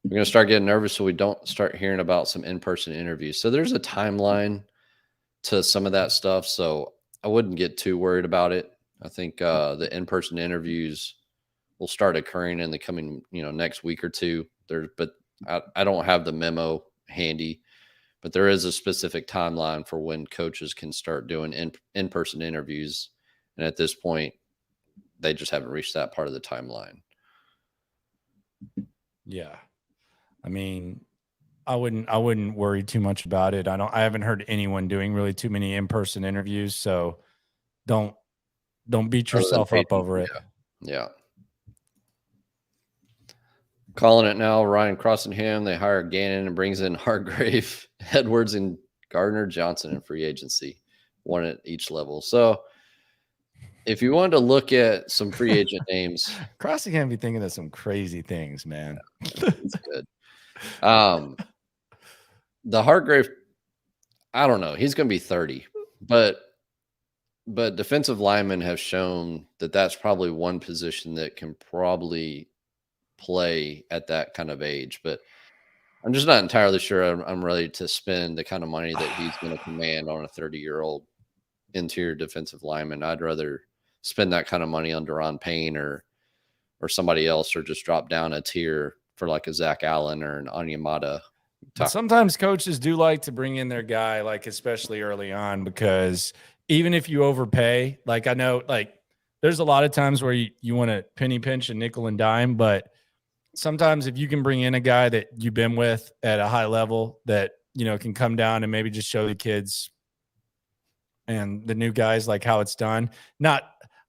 We're going to start getting nervous so we don't start hearing about some in-person interviews. So there's a timeline to some of that stuff, so I wouldn't get too worried about it. I think the in-person interviews will start occurring in the coming, next week or two. But I don't have the memo handy, but there is a specific timeline for when coaches can start doing in-person interviews. And at this point, they just haven't reached that part of the timeline. Yeah. I mean, I wouldn't worry too much about it. I haven't heard anyone doing really too many in-person interviews, so don't beat yourself up over it. Yeah. Calling it now, Ryan Crossingham. They hire Gannon and brings in Hargrave, Edwards, and Gardner Johnson in free agency, one at each level. So if you wanted to look at some free agent names, Crossingham be thinking of some crazy things, man. It's good. The Hargrave, I don't know. He's going to be 30, but defensive linemen have shown that that's probably one position that can probably play at that kind of age. But I'm just not entirely sure I'm ready to spend the kind of money that he's going to command on a 30-year-old interior defensive lineman. I'd rather spend that kind of money on Daron Payne or somebody else, or just drop down a tier for like a Zach Allen or an Onyemata. Sometimes coaches do like to bring in their guy, like especially early on, because even if you overpay, like I know, like there's a lot of times where you want to penny pinch and nickel and dime, but sometimes if you can bring in a guy that you've been with at a high level that, can come down and maybe just show the kids and the new guys like how it's done.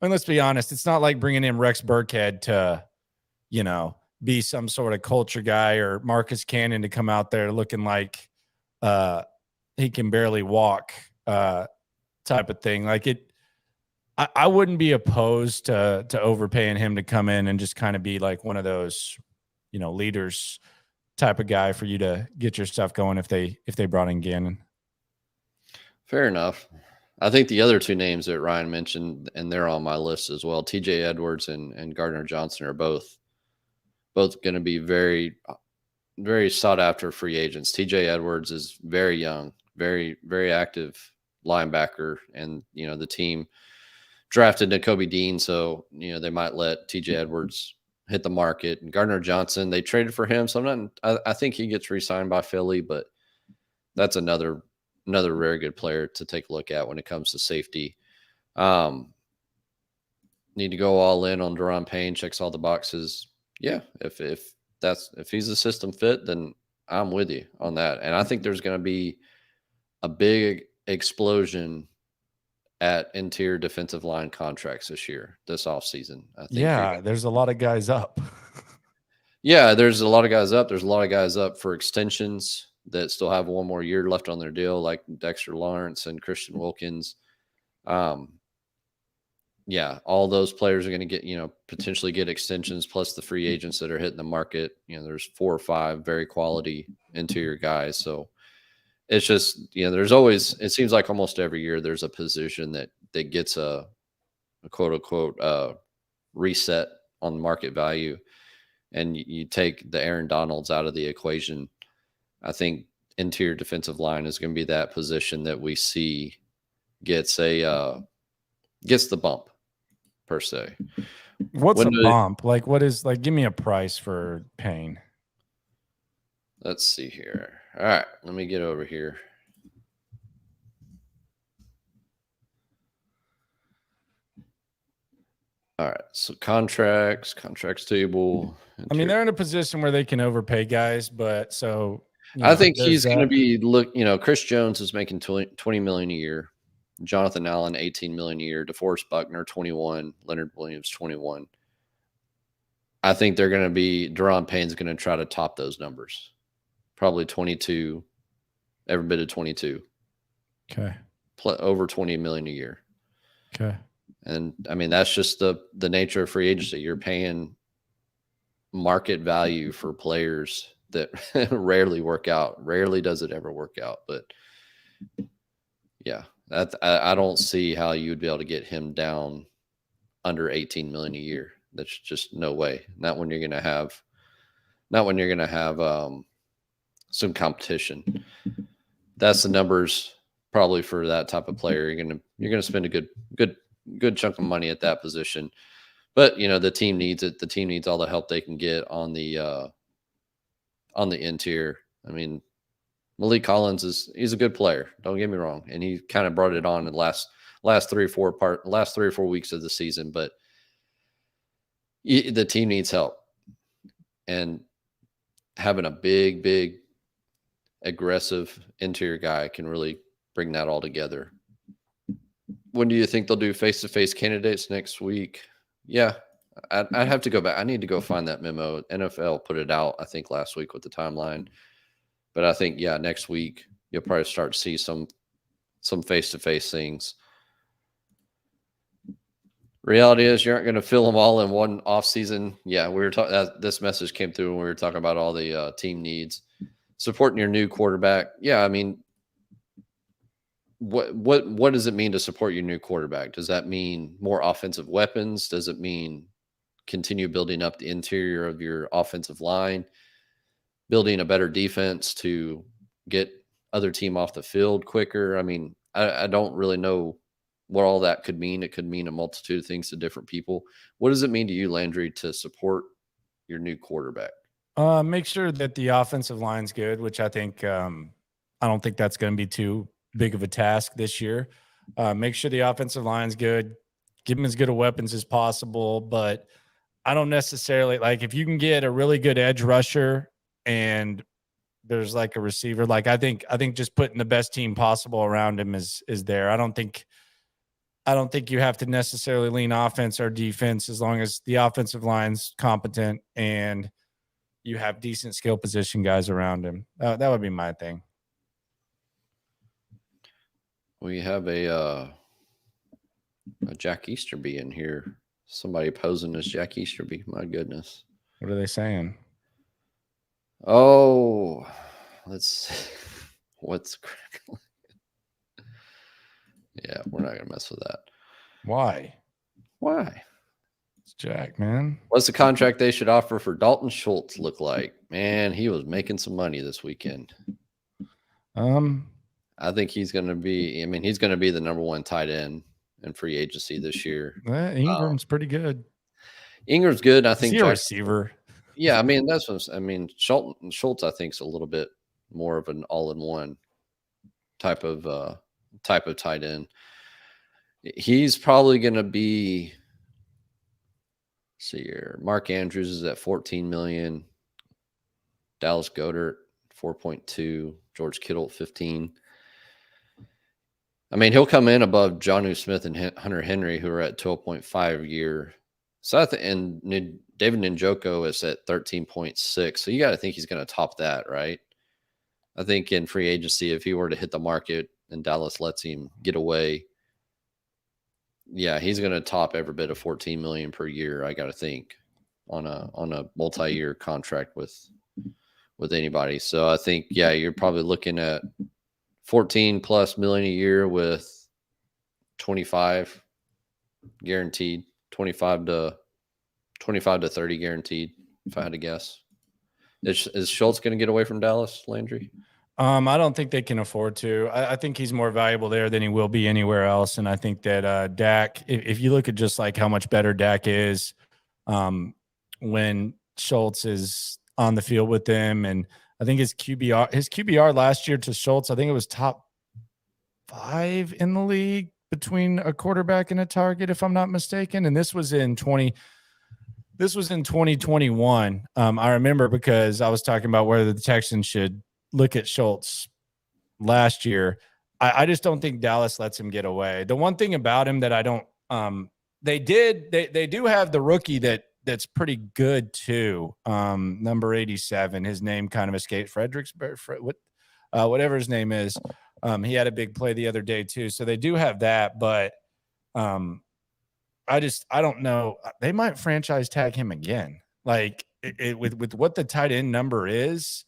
Let's be honest, it's not like bringing in Rex Burkhead to, be some sort of culture guy, or Marcus Cannon to come out there looking like he can barely walk type of thing. Like I wouldn't be opposed to overpaying him to come in and just kind of be like one of those, leaders type of guy for you to get your stuff going if they brought in Gannon. Fair enough. I think the other two names that Ryan mentioned, and they're on my list as well, TJ Edwards and Gardner Johnson, are both going to be very, very sought after free agents. TJ Edwards is very young, very, very active linebacker, and the team drafted Nakobe Dean, so they might let TJ Edwards hit the market. And Gardner Johnson, they traded for him, so I think he gets re-signed by Philly, but that's another very good player to take a look at when it comes to safety. Need to go all in on Daron Payne, checks all the boxes. Yeah, if he's a system fit, then I'm with you on that. And I think there's going to be a big explosion at interior defensive line contracts this offseason. I think there's a lot of guys up. Yeah, there's a lot of guys up. There's a lot of guys up for extensions that still have one more year left on their deal, like Dexter Lawrence and Christian Wilkins. yeah, all those players are going to get, potentially get extensions, plus the free agents that are hitting the market. There's 4 or 5 very quality interior guys. So it's just, there's always, it seems like almost every year there's a position that gets a quote unquote reset on market value. And you take the Aaron Donalds out of the equation. I think interior defensive line is going to be that position that we see gets the bump per se. What's a bump? Like, what is, like, give me a price for Payne. Let's see here. All right, let me get over here. All right, so contracts table. I mean, they're in a position where they can overpay guys, but so I think he's going to be Chris Jones is making 20 million a year. Jonathan Allen, 18 million a year. DeForest Buckner, 21. Leonard Williams, 21. I think they're going to be, Deron Payne's going to try to top those numbers. Probably 22, every bit of 22. Okay. Over 20 million a year. Okay. And I mean, that's just the nature of free agency. You're paying market value for players that rarely work out. Rarely does it ever work out. But yeah, I don't see how you would be able to get him down under 18 million a year. That's just no way. Not when you're going to have some competition. That's the numbers probably for that type of player. You're going to spend a good chunk of money at that position. But the team needs it. The team needs all the help they can get on the interior. I mean, Malik Collins he's a good player. Don't get me wrong, and he kind of brought it on in the last 3 or 4 weeks of the season. But the team needs help, and having a big, aggressive interior guy can really bring that all together. When do you think they'll do face-to-face candidates next week? Yeah, I'd have to go back. I need to go find that memo. NFL put it out, I think, last week with the timeline. But I think, yeah, next week you'll probably start to see some face-to-face things. Reality is you aren't going to fill them all in one off season. Yeah, we were talking. This message came through when we were talking about all the team needs, supporting your new quarterback. Yeah, I mean, what does it mean to support your new quarterback? Does that mean more offensive weapons? Does it mean continue building up the interior of your offensive line, building a better defense to get other team off the field quicker? I mean, I don't really know what all that could mean. It could mean a multitude of things to different people. What does it mean to you, Landry, to support your new quarterback? Make sure that the offensive line's good, which I think I don't think that's going to be too big of a task this year. Make sure the offensive line's good. Give them as good a weapons as possible. But I don't necessarily like if you can get a really good edge rusher and there's like a receiver. Like I think just putting the best team possible around him is there. I don't think you have to necessarily lean offense or defense as long as the offensive line's competent and you have decent skill position guys around him. That would be my thing. We have a Jack Easterby in here. Somebody posing as Jack Easterby. My goodness. What are they saying? Oh, what's yeah, we're not gonna mess with that. Why? It's Jack, man. What's the contract they should offer for Dalton Schultz look like? Man, he was making some money this weekend. I think he's going to be. I mean, he's going to be the number 1 tight end in free agency this year. Ingram's pretty good. Ingram's good. I think he's a receiver. Yeah, I mean Schultz. I think is a little bit more of an all-in-one type of tight end. He's probably going to be. See here, Mark Andrews is at 14 million. Dallas Goedert 4.2. George Kittle 15. I mean, he'll come in above Jonnu Smith and Hunter Henry, who are at 12.5 a year. So and David Njoku is at 13.6. So you got to think he's going to top that, right? I think in free agency, if he were to hit the market and Dallas lets him get away, yeah, he's going to top every bit of 14 million per year. I got to think on a multi-year contract with anybody. So I think, yeah, you're probably looking at 14 plus million a year with 25 guaranteed, 25 to 30 guaranteed. If I had to guess, is Schultz going to get away from Dallas, Landry? I don't think they can afford to. I think he's more valuable there than he will be anywhere else. And I think that Dak, if you look at just like how much better Dak is when Schultz is on the field with them, and I think his QBR last year to Schultz, I think it was top 5 in the league between a quarterback and a target, if I'm not mistaken. And this was in 2021. I remember because I was talking about whether the Texans should look at Schultz last year. I just don't think Dallas lets him get away. The one thing about him that I don't, they do have the rookie that's pretty good too. Number 87, his name kind of escaped, whatever his name is. He had a big play the other day too. So they do have that, but I don't know. They might franchise tag him again. Like with what the tight end number is,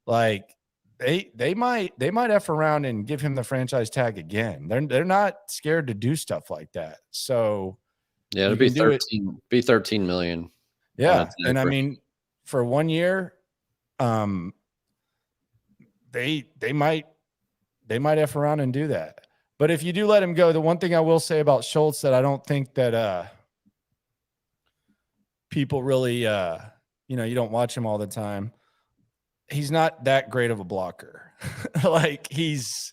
like they might F around and give him the franchise tag again. They're not scared to do stuff like that. So yeah, it'll be 13 million. Yeah. And I mean, for 1 year, they might F around and do that. But if you do let him go, the one thing I will say about Schultz that I don't think that people really you don't watch him all the time. He's not that great of a blocker. Like he's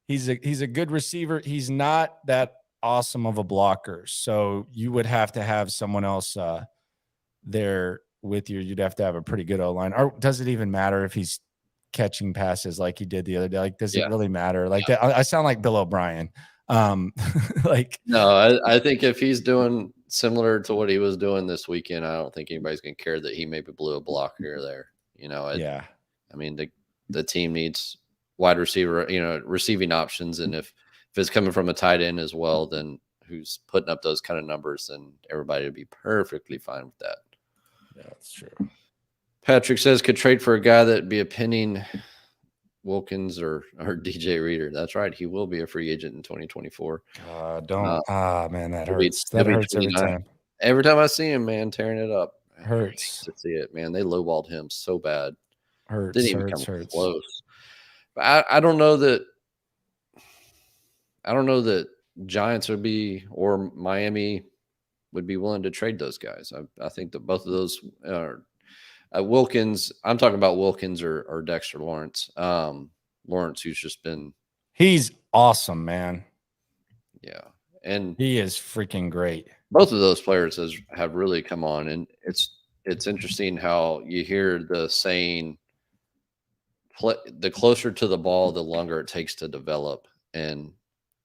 a good receiver. He's not that awesome of a blocker. So you would have to have someone else there with you. You'd have to have a pretty good O-line. Or does it even matter if he's catching passes like he did the other day? Like, does it really matter? Like that? I sound like Bill O'Brien. Like, no, I think if he's doing similar to what he was doing this weekend, I don't think anybody's going to care that he maybe blew a block here or there. I mean, the team needs wide receiver, receiving options. And if it's coming from a tight end as well, then who's putting up those kind of numbers, then everybody would be perfectly fine with that. Yeah, that's true. Patrick says could trade for a guy that'd be a pinning Wilkins or DJ Reader. That's right. He will be a free agent in 2024. Man, that hurts. That hurts every time. Every time I see him, man, tearing it up. Hurts to see it, man. They lowballed him so bad. Didn't even come close. But I don't know that. I don't know that Giants would be or Miami would be willing to trade those guys. I think that both of those are Wilkins. I'm talking about Wilkins or Dexter Lawrence. Lawrence, who's just been. He's awesome, man. Yeah, and he is freaking great. Both of those players have really come on, and it's interesting how you hear the saying, the closer to the ball, the longer it takes to develop. And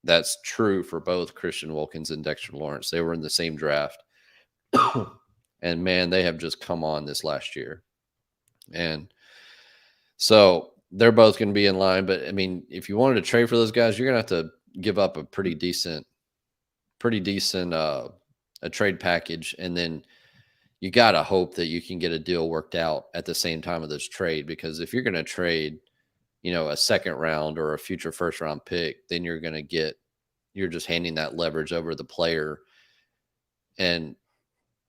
that's true for both Christian Wilkins and Dexter Lawrence. They were in the same draft. And, man, they have just come on this last year. And so they're both going to be in line. But, I mean, if you wanted to trade for those guys, you're going to have to give up a pretty decent a trade package, and then you got to hope that you can get a deal worked out at the same time of this trade, because if you're going to trade, a second round or a future first round pick, then you're just handing that leverage over the player. And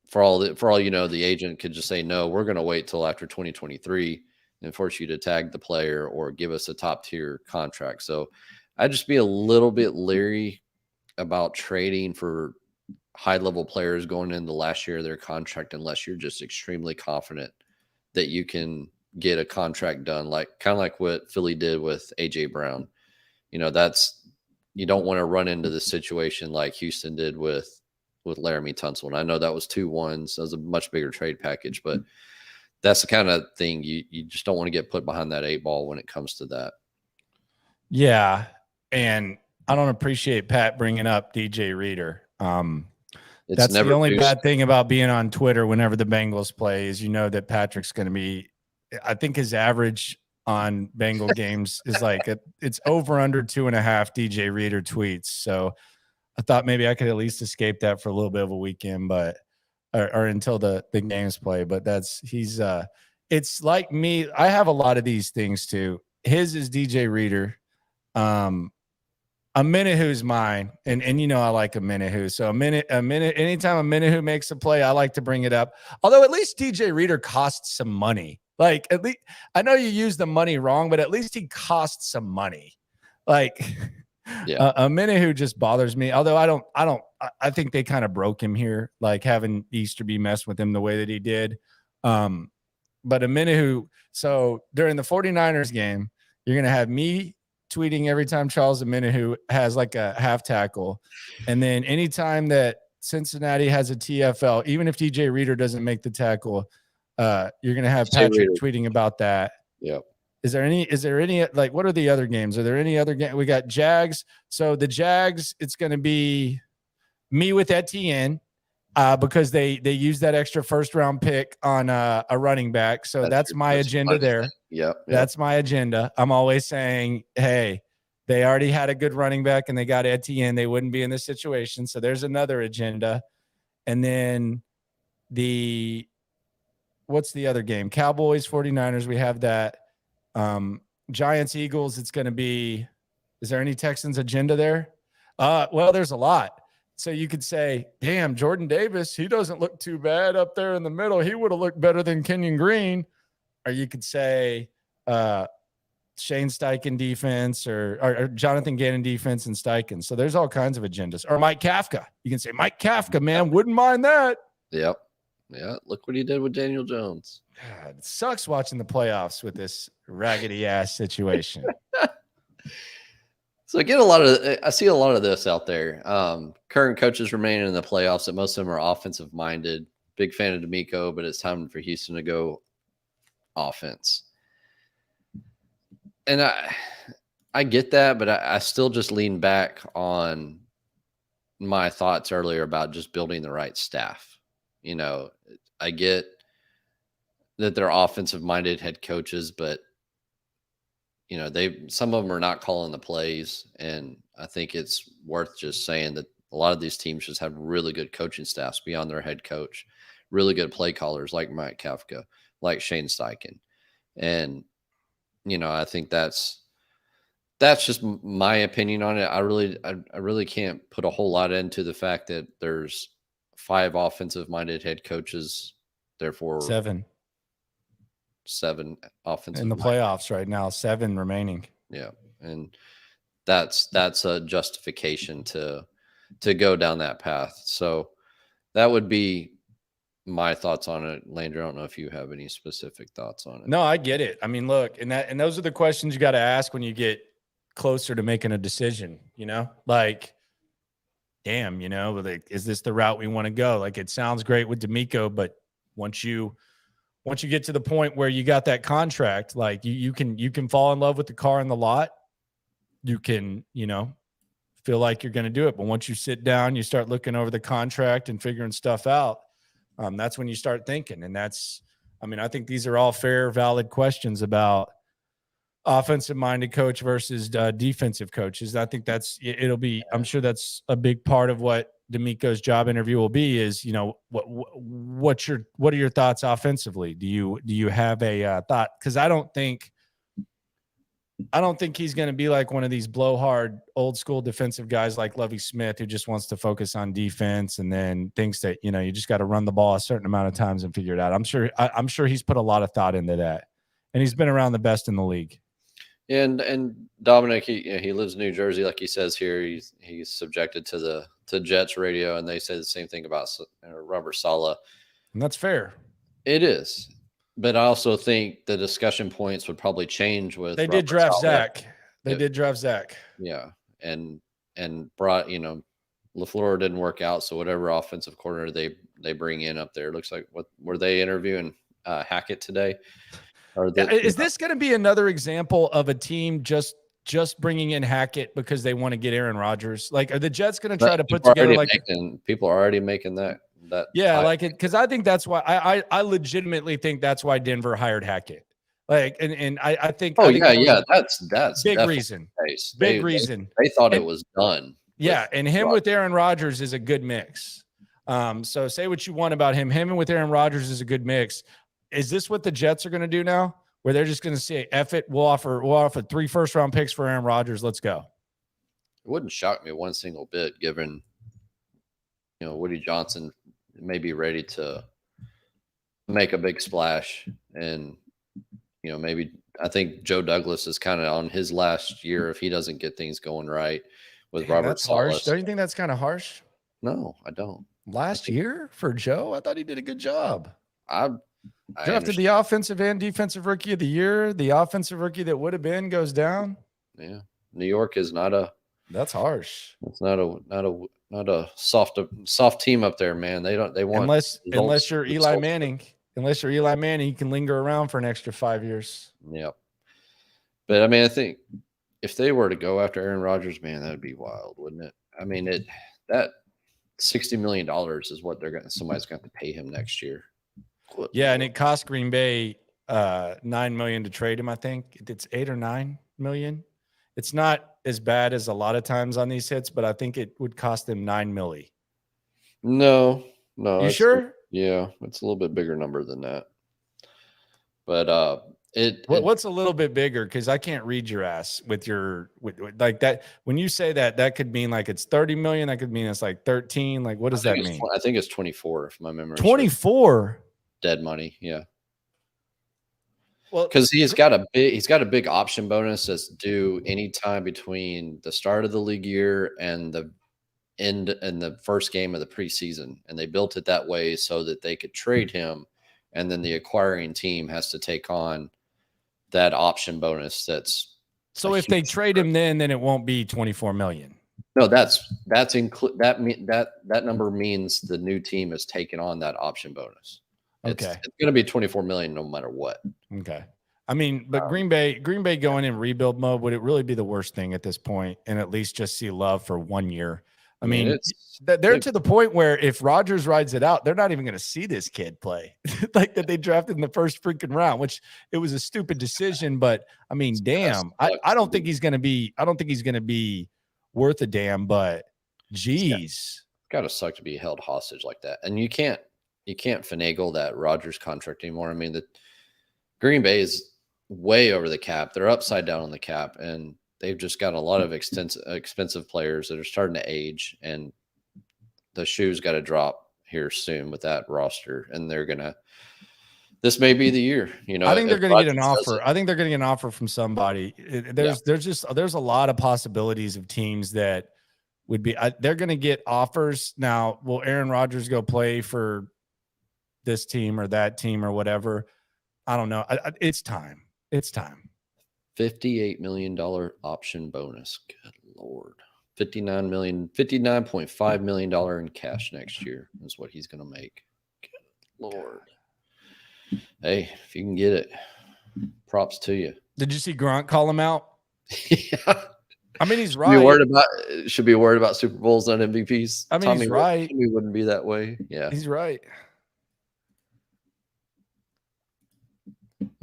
for all the agent could just say, no, we're going to wait till after 2023 and force you to tag the player or give us a top tier contract. So I'd just be a little bit leery about trading for high-level players going in the last year of their contract unless you're just extremely confident that you can get a contract done, kind of like what Philly did with A.J. Brown. You don't want to run into the situation like Houston did with Laramie Tunsil. And I know that was 2-1s. That was a much bigger trade package, but that's the kind of thing you just don't want to get put behind that 8 ball when it comes to that. Yeah, and I don't appreciate Pat bringing up DJ Reader. That's the only bad thing about being on Twitter whenever the Bengals play is that Patrick's going to be – I think his average on Bengal games is it's over under 2.5 DJ Reader tweets. So I thought maybe I could at least escape that for a little bit of a weekend, but or until the games play. But it's like me. I have a lot of these things too. His is DJ Reader. A Minahu's mine, and I like a Minahu. So a minute. Anytime a Minahu makes a play, I like to bring it up. Although at least DJ Reader costs some money. Like at least I know you use the money wrong, but at least he costs some money. Like a Minahu just bothers me. Although I think they kind of broke him here, like having Easterby mess with him the way that he did. But a Minahu. So during the 49ers game, you're gonna have me tweeting every time Charles Minahu has like a half tackle. And then anytime that Cincinnati has a TFL, even if DJ Reader doesn't make the tackle, you're going to have Patrick tweeting about that. Yep. Is there any, like, what are the other games? Are there any other games? We got Jags. So the Jags, it's going to be me with Etienne because they use that extra first round pick on a running back. So that's my agenda there. Yep. That's my agenda. I'm always saying, hey, they already had a good running back and they got Etienne. They wouldn't be in this situation. So there's another agenda. And then what's the other game? Cowboys, 49ers. We have that. Giants, Eagles. It's going to be, is there any Texans agenda there? Well, there's a lot. So you could say, damn, Jordan Davis, he doesn't look too bad up there in the middle. He would have looked better than Kenyon Green. Or you could say Shane Steichen defense or Jonathan Gannon defense and Steichen. So there's all kinds of agendas. Or Mike Kafka. You can say, Mike Kafka, man, wouldn't mind that. Yep. Yeah, look what he did with Daniel Jones. God, it sucks watching the playoffs with this raggedy-ass situation. So I see a lot of this out there. Current coaches remaining in the playoffs, that most of them are offensive-minded. Big fan of D'Amico, but it's time for Houston to go offense. And I get that, but I still just lean back on my thoughts earlier about just building the right staff. I get that they're offensive-minded head coaches, but some of them are not calling the plays, and I think it's worth just saying that a lot of these teams just have really good coaching staffs beyond their head coach, really good play callers like Mike Kafka, like Shane Steichen, and I think that's just my opinion on it. I really can't put a whole lot into the fact that there's 5 offensive-minded head coaches, therefore 7 offensive in the playoffs right now, 7 remaining. Yeah, and that's a justification to go down that path. So that would be my thoughts on it. Landry, I don't know if you have any specific thoughts on it. No, I get it. I mean, look, and those are the questions you got to ask when you get closer to making a decision. Like, damn, like, is this the route we want to go? Like, it sounds great with D'Amico, but once you get to the point where you got that contract, like you can fall in love with the car in the lot. You can, feel like you're going to do it. But once you sit down, you start looking over the contract and figuring stuff out. That's when you start thinking. And I think these are all fair, valid questions about offensive-minded coach versus defensive coaches. I think I'm sure that's a big part of what D'Amico's job interview will be is, what are your thoughts offensively? Do you have a thought? Because I don't think he's going to be like one of these blowhard old school defensive guys like Lovie Smith, who just wants to focus on defense and then thinks that, you just got to run the ball a certain amount of times and figure it out. I'm sure he's put a lot of thought into that, and he's been around the best in the league. And Dominic, he lives in New Jersey, like he says here. He's subjected to Jets radio, and they say the same thing about Robert Saleh. And that's fair. It is, but I also think the discussion points would probably change with. They did draft Zach. Did draft Zach. Yeah, and brought LaFleur didn't work out, so whatever offensive coordinator they bring in up there, looks like what were they interviewing Hackett today? Is this going to be another example of a team just bringing in Hackett because they want to get Aaron Rodgers? Like, are the Jets going to try to put together people are already making that? Yeah, like it, because I think that's why I legitimately think that's why Denver hired Hackett. Like, and I think. Oh, that's big reason. They thought it was done. Yeah, and him with Aaron Rodgers is a good mix. So say what you want about him. Him and with Aaron Rodgers is a good mix. Is this what the Jets are going to do now? Where they're just going to say, F it, we'll offer 3 first-round picks for Aaron Rodgers. Let's go. It wouldn't shock me one single bit, given Woody Johnson may be ready to make a big splash, and maybe I think Joe Douglas is kind of on his last year if he doesn't get things going right with Robert That's harsh. Saleh. Don't you think that's kind of harsh? No, I don't. Last year for Joe, I thought he did a good job. I drafted the offensive and defensive rookie of the year. The offensive rookie that would have been goes down. Yeah, New York is not a. That's harsh. It's not a soft team up there, man. They want unless you're Eli Manning. Unless you're Eli Manning, you can linger around for an extra 5 years. Yep. But I mean, I think if they were to go after Aaron Rodgers, man, that would be wild, wouldn't it? I mean, that $60 million is what somebody's going to pay him next year. Yeah, and it cost Green Bay $9 million to trade him. I think it's $8 or $9 million. It's not as bad as a lot of times on these hits, but I think it would cost them $9 million. No. You sure? Yeah, it's a little bit bigger number than that. But what's a little bit bigger? Because I can't read your ass with like that. When you say that could mean like it's 30 million. That could mean it's like 13. Like, what does that mean? I think it's 24 if my memory. 24 dead money. Yeah. Well, because he's got a big option bonus that's due anytime between the start of the league year and the end and the first game of the preseason, and they built it that way so that they could trade him, and then the acquiring team has to take on that option bonus. That's so if they trade him, then it won't be 24 million. No, that number means the new team is taking on that option bonus. Okay, it's going to be 24 million no matter what. Okay. I mean, but Green Bay going in rebuild mode, would it really be the worst thing at this point, and at least just see Love for 1 year? I mean, they're to the point where if Rodgers rides it out, they're not even going to see this kid play like that they drafted in the first freaking round, which it was a stupid decision. But I mean, damn, I don't think he's going to be worth a damn, but geez, got to suck to be held hostage like that. And you can't finagle that Rodgers contract anymore. I mean, the Green Bay is way over the cap. They're upside down on the cap, and they've just got a lot of expensive players that are starting to age, and the shoe's got to drop here soon with that roster. And this may be the year, I think they're going to get an offer. I think they're going to get an offer from somebody. There's a lot of possibilities of teams that would be, they're going to get offers. Now, will Aaron Rodgers go play for this team or that team or whatever? I don't know. It's time. $58 million option bonus. Good Lord. $59.5 million in cash next year is what he's going to make. Good Lord. Hey, if you can get it, props to you. Did you see Gronk call him out? Yeah. I mean, he's right. Should be worried about Super Bowls and MVPs. I mean, he's right. He wouldn't be that way. Yeah. He's right.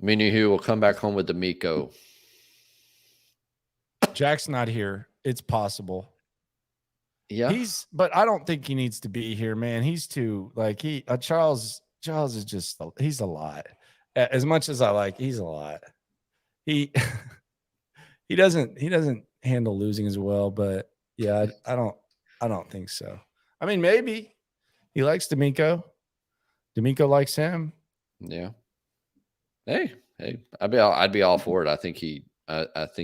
Who will come back home with D'Amico. Jack's not here. It's possible. Yeah. But I don't think he needs to be here, man. He's too Charles is just, he's a lot. As much as I like, he's a lot. He doesn't handle losing as well, but yeah, I don't think so. I mean, maybe he likes D'Amico. D'Amico likes him. Yeah. Hey, I'd be all for it. I think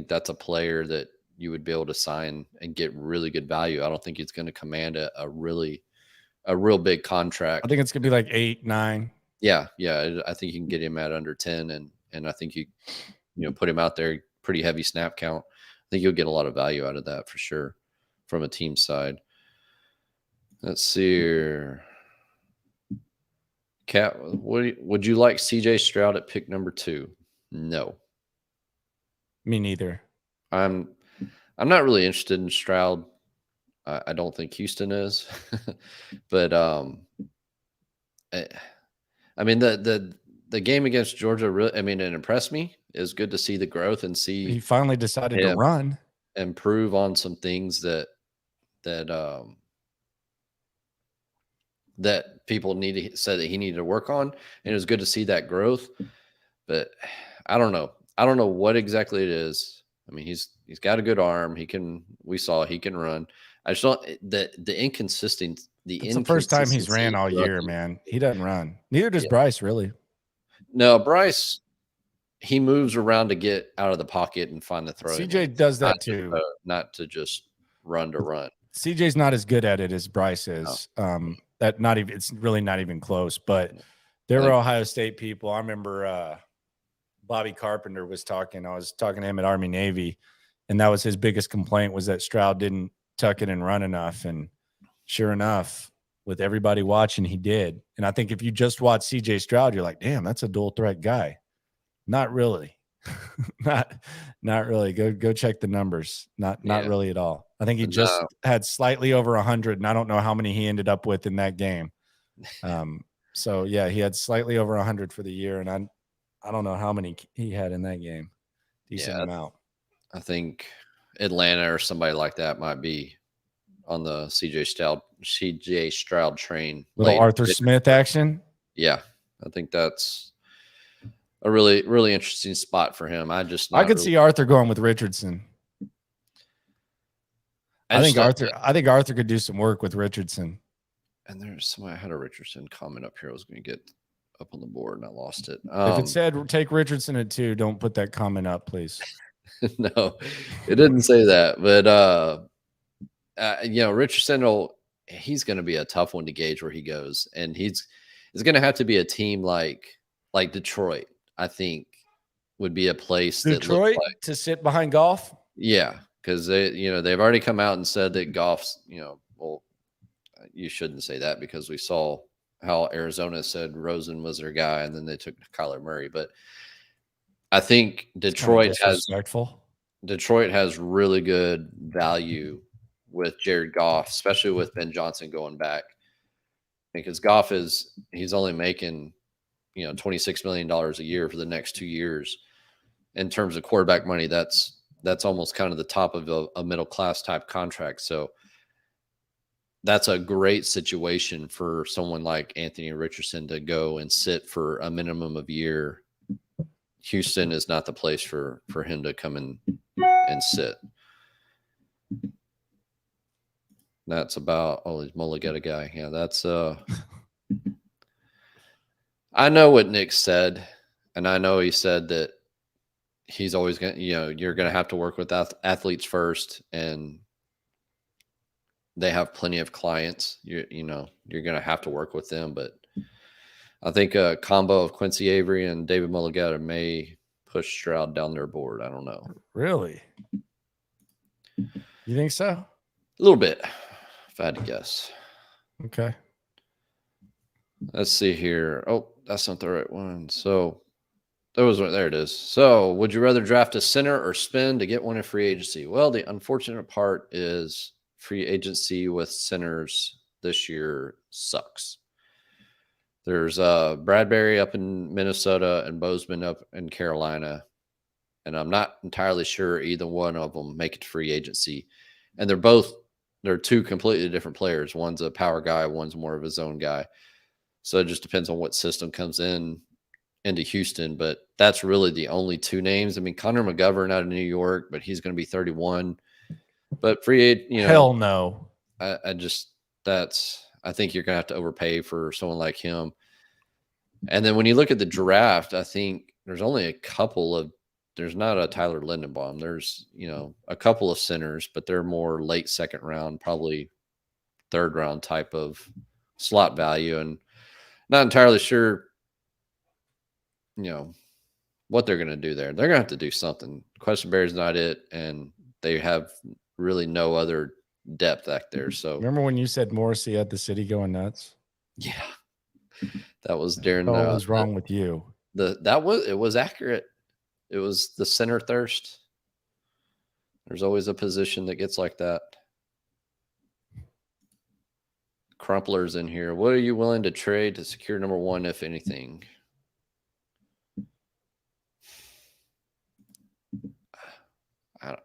that's a player that you would be able to sign and get really good value. I don't think it's going to command a real big contract. I think it's going to be like 8, 9. Yeah. I think you can get him at under 10, and I think you put him out there, pretty heavy snap count. I think you'll get a lot of value out of that for sure from a team side. Let's see here. Cat, would you like CJ Stroud at pick number 2? No. Me neither. I'm not really interested in Stroud. I don't think Houston is, but I mean the game against Georgia really, it impressed me. It was good to see the growth and see he finally decided to run, improve on some things that that people said that he needed to work on, and it was good to see that growth. But I don't know. I don't know what exactly it is. I mean, he's got a good arm. We saw he can run. I just don't the inconsistent the It's the first time he's ran inconsistency all throughout year, the man. He doesn't run. Neither does yeah. Bryce, really. No, Bryce, he moves around to get out of the pocket and find the throwing CJ lanes, does that too. not to just run to run. CJ's not as good at it as Bryce No. is. It's really not even close. But there were Ohio State people. I remember Bobby Carpenter was talking. I was talking to him at Army Navy, and that was his biggest complaint, was that Stroud didn't tuck it and run enough. And sure enough, with everybody watching, he did. And I think if you just watch CJ Stroud, you're like, damn, that's a dual threat guy. Not really. not really. Go check the numbers. Not really at all. I think he just had slightly over 100, and I don't know how many he ended up with in that game. So yeah, he had slightly over 100 for the year, and I don't know how many he had in that game. Decent amount. I think Atlanta or somebody like that might be on the CJ Stroud train. Little Arthur Smith action. Yeah, I think that's a really, really interesting spot for him. I could see Arthur going with Richardson. I think Arthur could do some work with Richardson. And there's somebody, I had a Richardson comment up here. I was going to get up on the board and I lost it. If it said take Richardson at 2, don't put that comment up, please. No, it didn't say that. But Richardson he's going to be a tough one to gauge where he goes, and it's going to have to be a team like Detroit. I think would be a place Detroit to sit behind Goff. Yeah, because they've already come out and said that Goff's well, you shouldn't say that because we saw how Arizona said Rosen was their guy, and then they took Kyler Murray. But I think Detroit has really good value with Jared Goff, especially with Ben Johnson going back, because Goff he's only making $26 million a year for the next 2 years. In terms of quarterback money, that's almost kind of the top of a middle class type contract. So that's a great situation for someone like Anthony Richardson to go and sit for a minimum of a year. Houston is not the place for him to come in and sit. That's about he's Mulligetta guy. Yeah, that's I know what Nick said, and I know he said that he's always going to, you're going to have to work with athletes first, and they have plenty of clients. You're going to have to work with them, but I think a combo of Quincy Avery and David Mulligetta may push Stroud down their board. I don't know. Really? You think so? A little bit, if I had to guess. Okay. Let's see here. Oh, that's not the right one. So there it is. So would you rather draft a center or spend to get one in free agency? Well, the unfortunate part is free agency with centers this year sucks. There's Bradbury up in Minnesota and Bozeman up in Carolina. And I'm not entirely sure either one of them make it to free agency. And they're two completely different players. One's a power guy, one's more of a zone guy. So it just depends on what system comes into Houston. But that's really the only two names. I mean, Connor McGovern out of New York, but he's going to be 31. But free agent, hell no. I think you're going to have to overpay for someone like him. And then when you look at the draft, I think there's only there's not a Tyler Lindenbaum. There's, a couple of centers, but they're more late second round, probably third round type of slot value. And not entirely sure, what they're going to do there. They're going to have to do something. Questenberry's not it, and they have really no other depth back there. So remember when you said Morrissey had the city going nuts? Yeah, that was during. What was wrong with you? It was accurate. It was the center thirst. There's always a position that gets like that. Crumpler's in here. What are you willing to trade to secure number one, if anything?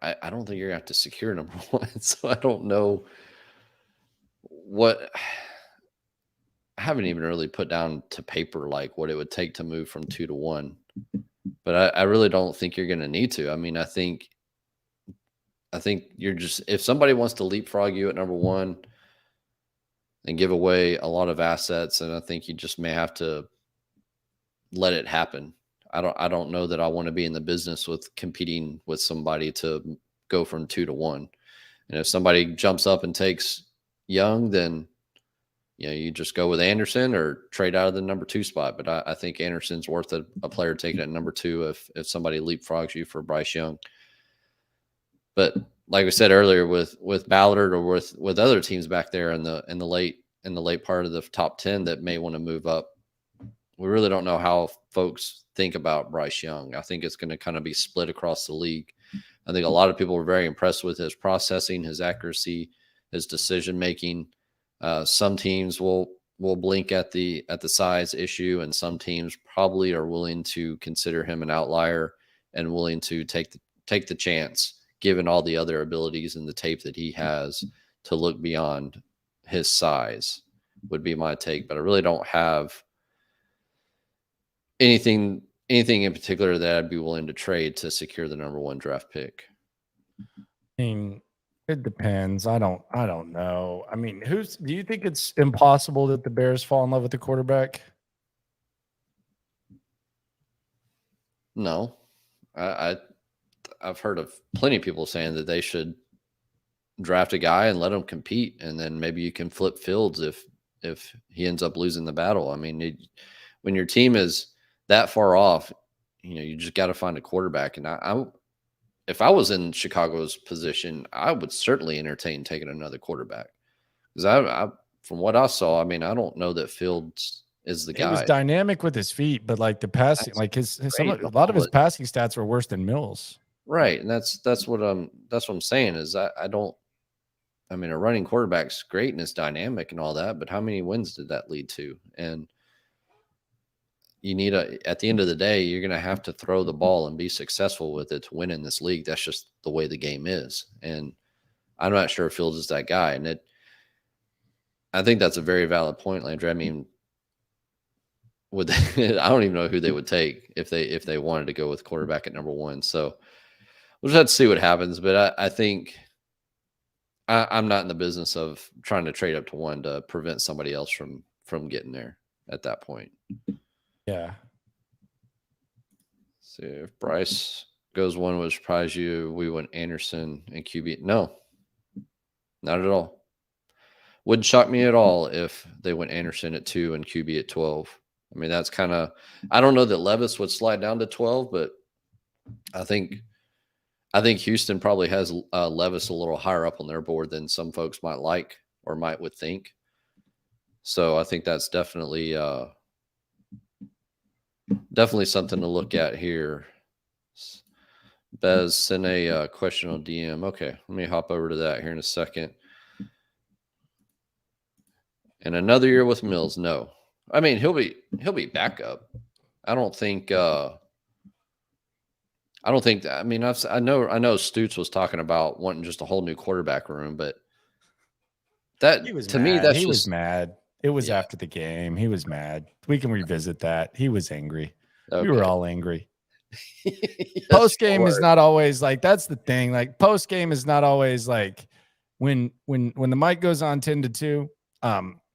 I don't think you're going to have to secure number one, so I don't know what I haven't even really put down to paper like what it would take to move from 2 to 1, but I really don't think you're going to need to. I mean, I think you're just, if somebody wants to leapfrog you at number 1 and give away a lot of assets, and I think you just may have to let it happen. I don't know that I want to be in the business with competing with somebody to go from 2 to 1. And if somebody jumps up and takes Young, then you just go with Anderson or trade out of the number 2 spot. But I think Anderson's worth a player taking at number 2 if somebody leapfrogs you for Bryce Young. But like I said earlier, with Ballard or with other teams back there in the late part of the top 10 that may want to move up, we really don't know how folks think about Bryce Young. I think it's going to kind of be split across the league. I think a lot of people were very impressed with his processing, his accuracy, his decision making. Some teams will blink at the size issue, and some teams probably are willing to consider him an outlier and willing to take the chance, given all the other abilities and the tape that he has, to look beyond his size, would be my take. But I really don't have anything in particular that I'd be willing to trade to secure the number 1 draft pick. I mean, it depends. I don't know. I mean, do you think it's impossible that the Bears fall in love with the quarterback? No. I've heard of plenty of people saying that they should draft a guy and let him compete, and then maybe you can flip Fields if he ends up losing the battle. I mean, when your team is that far off, you just got to find a quarterback. And if I was in Chicago's position, I would certainly entertain taking another quarterback, because I from what I saw, I mean, I don't know that Fields is the guy. He was dynamic with his feet, but like the passing, like a lot of his passing stats were worse than Mills. Right, and that's what I'm saying is I don't. I mean, a running quarterback's great and it's dynamic and all that, but how many wins did that lead to? And you need at the end of the day, you're going to have to throw the ball and be successful with it to win in this league. That's just the way the game is. And I'm not sure if Fields is that guy. And I think that's a very valid point, Landry. I mean, I don't even know who they would take if they wanted to go with quarterback at number 1. So we'll just have to see what happens. But I think I'm not in the business of trying to trade up to 1 to prevent somebody else from getting there at that point. Yeah. See if Bryce goes 1, would surprise you. We went Anderson and QB. No, not at all. Wouldn't shock me at all if they went Anderson at 2 and QB at 12. I mean, that's kind of, I don't know that Levis would slide down to 12, but I think Houston probably has Levis a little higher up on their board than some folks might like or would think. So I think that's definitely something to look at here. Bez sent a question on DM. Okay, let me hop over to that here in a second. And another year with Mills? No. I mean, he'll be backup. I don't think. I mean, I know Stutz was talking about wanting just a whole new quarterback room, but that to me, that's he was mad. It was after the game. He was mad. We can revisit that. He was angry. Okay. We were all angry. Yes, post game is not always like, that's the thing. Like post game is not always like when the mic goes on 10-2.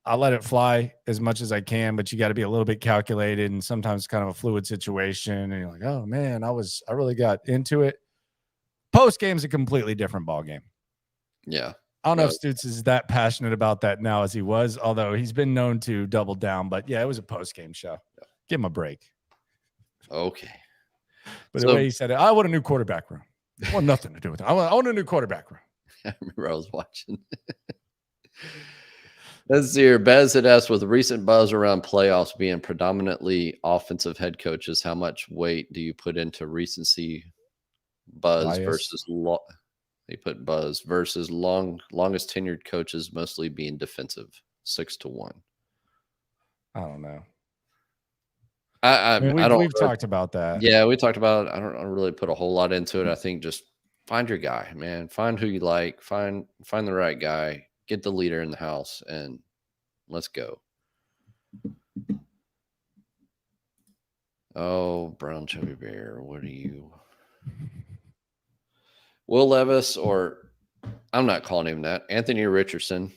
I'll let it fly as much as I can, but you got to be a little bit calculated, and sometimes kind of a fluid situation. And you're like, oh man, I really got into it. Post game is a completely different ball game. Yeah. I don't know if Stutz is that passionate about that now as he was, although he's been known to double down. But yeah, it was a post game show. Give him a break. Okay. But the way he said it, I want a new quarterback room. I want nothing to do with it. I want a new quarterback room. I remember I was watching. Let's see here. Bez had asked, with recent buzz around playoffs being predominantly offensive head coaches, how much weight do you put into recency buzz versus they put buzz versus longest tenured coaches mostly being defensive, 6-1? I don't know. I mean, we've talked about that. Yeah, we talked about it. I don't really put a whole lot into it. I think just find your guy, man. Find who you like. Find the right guy. get the leader in the house, and let's go. Oh, Brown Chubby Bear, what are you? Will Levis, or I'm not calling him that, Anthony Richardson,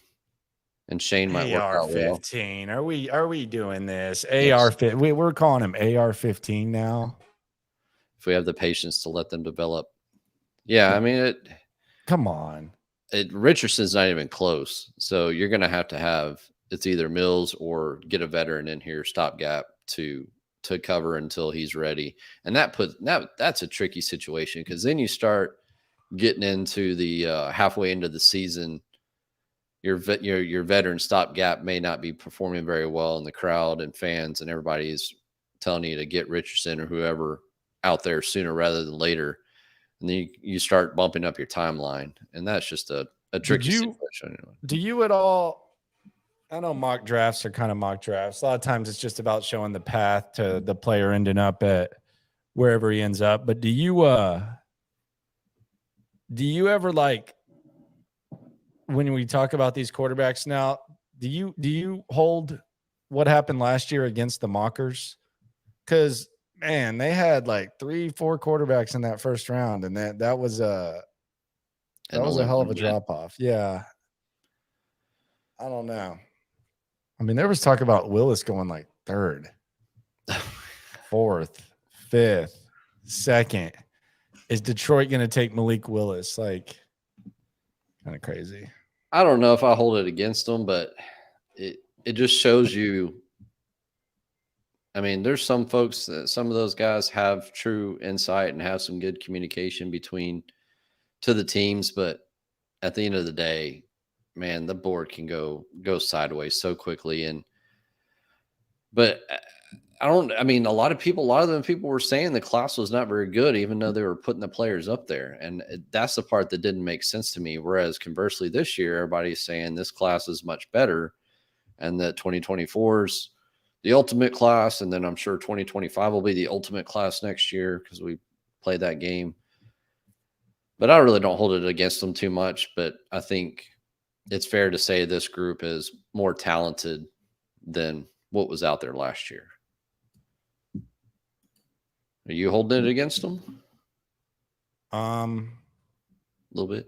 and Shane might work out well. AR-15. Are we doing this? AR-15. We're calling him AR-15 now. If we have the patience to let them develop. Yeah, I mean, come on. Richardson's not even close. So you're going to have it's either Mills or get a veteran in here, stopgap to cover until he's ready. And that's a tricky situation, because then you start getting into the halfway into the season. Your veteran stopgap may not be performing very well, and the crowd and fans and everybody is telling you to get Richardson or whoever out there sooner rather than later. And then you start bumping up your timeline, and that's just a tricky situation. Do you at all? I know mock drafts are kind of mock drafts. A lot of times it's just about showing the path to the player ending up at wherever he ends up. But do you ever, like, when we talk about these quarterbacks now, do you hold what happened last year against the mockers? Because, man, they had like 3-4 quarterbacks in that first round, and that was a hell of a drop off. Yeah, I don't know. I mean, there was talk about Willis going like 3rd, 4th, 5th, 2nd. Is Detroit going to take Malik Willis? Like, kind of crazy. I don't know if I hold it against them, but it just shows you. I mean, there's some folks that some of those guys have true insight and have some good communication to the teams, but at the end of the day, man, the board can go sideways so quickly. But a lot of people were saying the class was not very good, even though they were putting the players up there. And that's the part that didn't make sense to me. Whereas conversely, this year, everybody's saying this class is much better, and that 2024 is the ultimate class. And then I'm sure 2025 will be the ultimate class next year, because we played that game. But I really don't hold it against them too much. But I think it's fair to say this group is more talented than what was out there last year. Are you holding it against them? A little bit.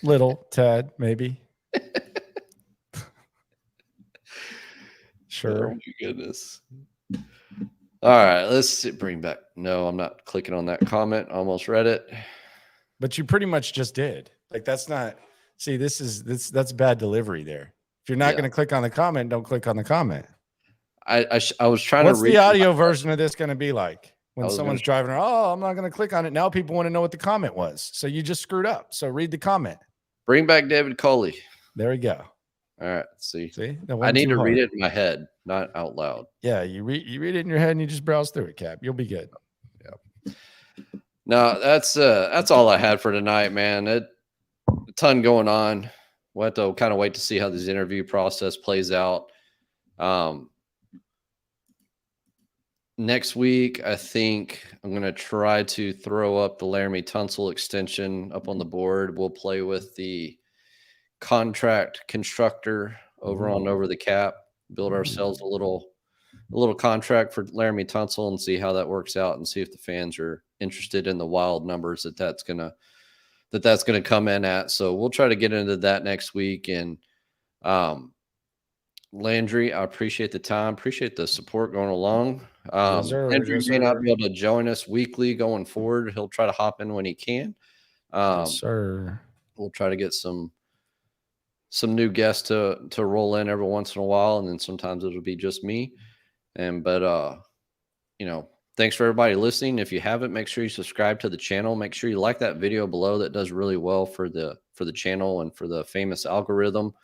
Little tad, maybe. Sure. Oh my goodness. All right, let's bring back. No, I'm not clicking on that comment. I almost read it. But you pretty much just did. Like, that's not. See, that's bad delivery there. If you're not going to click on the comment, don't click on the comment. I was trying What's to read the audio version of this going to be like? When someone's driving around, I'm not going to click on it. Now people want to know what the comment was. So you just screwed up. So read the comment. Bring back David Coley. There we go. All right. See, I need to read it in my head, not out loud. Yeah, you read it in your head and you just browse through it, Cap. You'll be good. Yeah. No, that's all I had for tonight, man. A ton going on. We'll have to kind of wait to see how this interview process plays out. Next week, I think I'm going to try to throw up the Laramie Tunsil extension up on the board. We'll play with the contract constructor over the cap, build ourselves a little contract for Laramie Tunsil and see how that works out, and see if the fans are interested in the wild numbers that's going to come in at. So we'll try to get into that next week. And Landry, I appreciate the time, appreciate the support going along. Landry may not be able to join us weekly going forward. He'll try to hop in when he can. Yes, sir. We'll try to get some new guests to roll in every once in a while, and then sometimes it'll be just me. But thanks for everybody listening. If you haven't, make sure you subscribe to the channel. Make sure you like that video below. That does really well for the channel and for the famous algorithm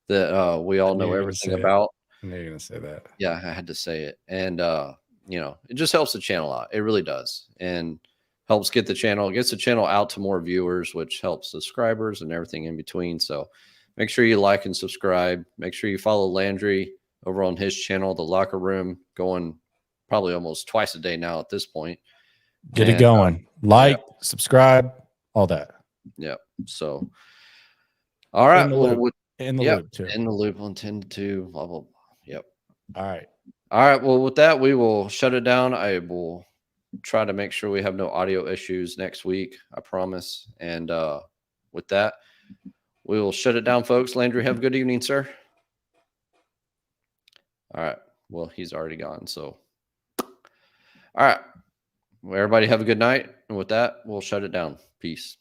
that we all know everything about. I knew you were going to say that. Yeah, I had to say it. And, it just helps the channel out. It really does. And helps gets the channel out to more viewers, which helps subscribers and everything in between. So make sure you like and subscribe. Make sure you follow Landry over on his channel, The Locker Room, going probably almost twice a day now at this point. Get it going. Subscribe, all that. Yeah. So, all right. In the Yep. loop too. In the loop on 10 to 2. Blah, blah, blah. Yep. All right. All right. Well, with that, we will shut it down. I will try to make sure we have no audio issues next week. I promise. And with that, we will shut it down, folks. Landry, have a good evening, sir. All right. Well, he's already gone. So, all right. Well, everybody have a good night. And with that, we'll shut it down. Peace.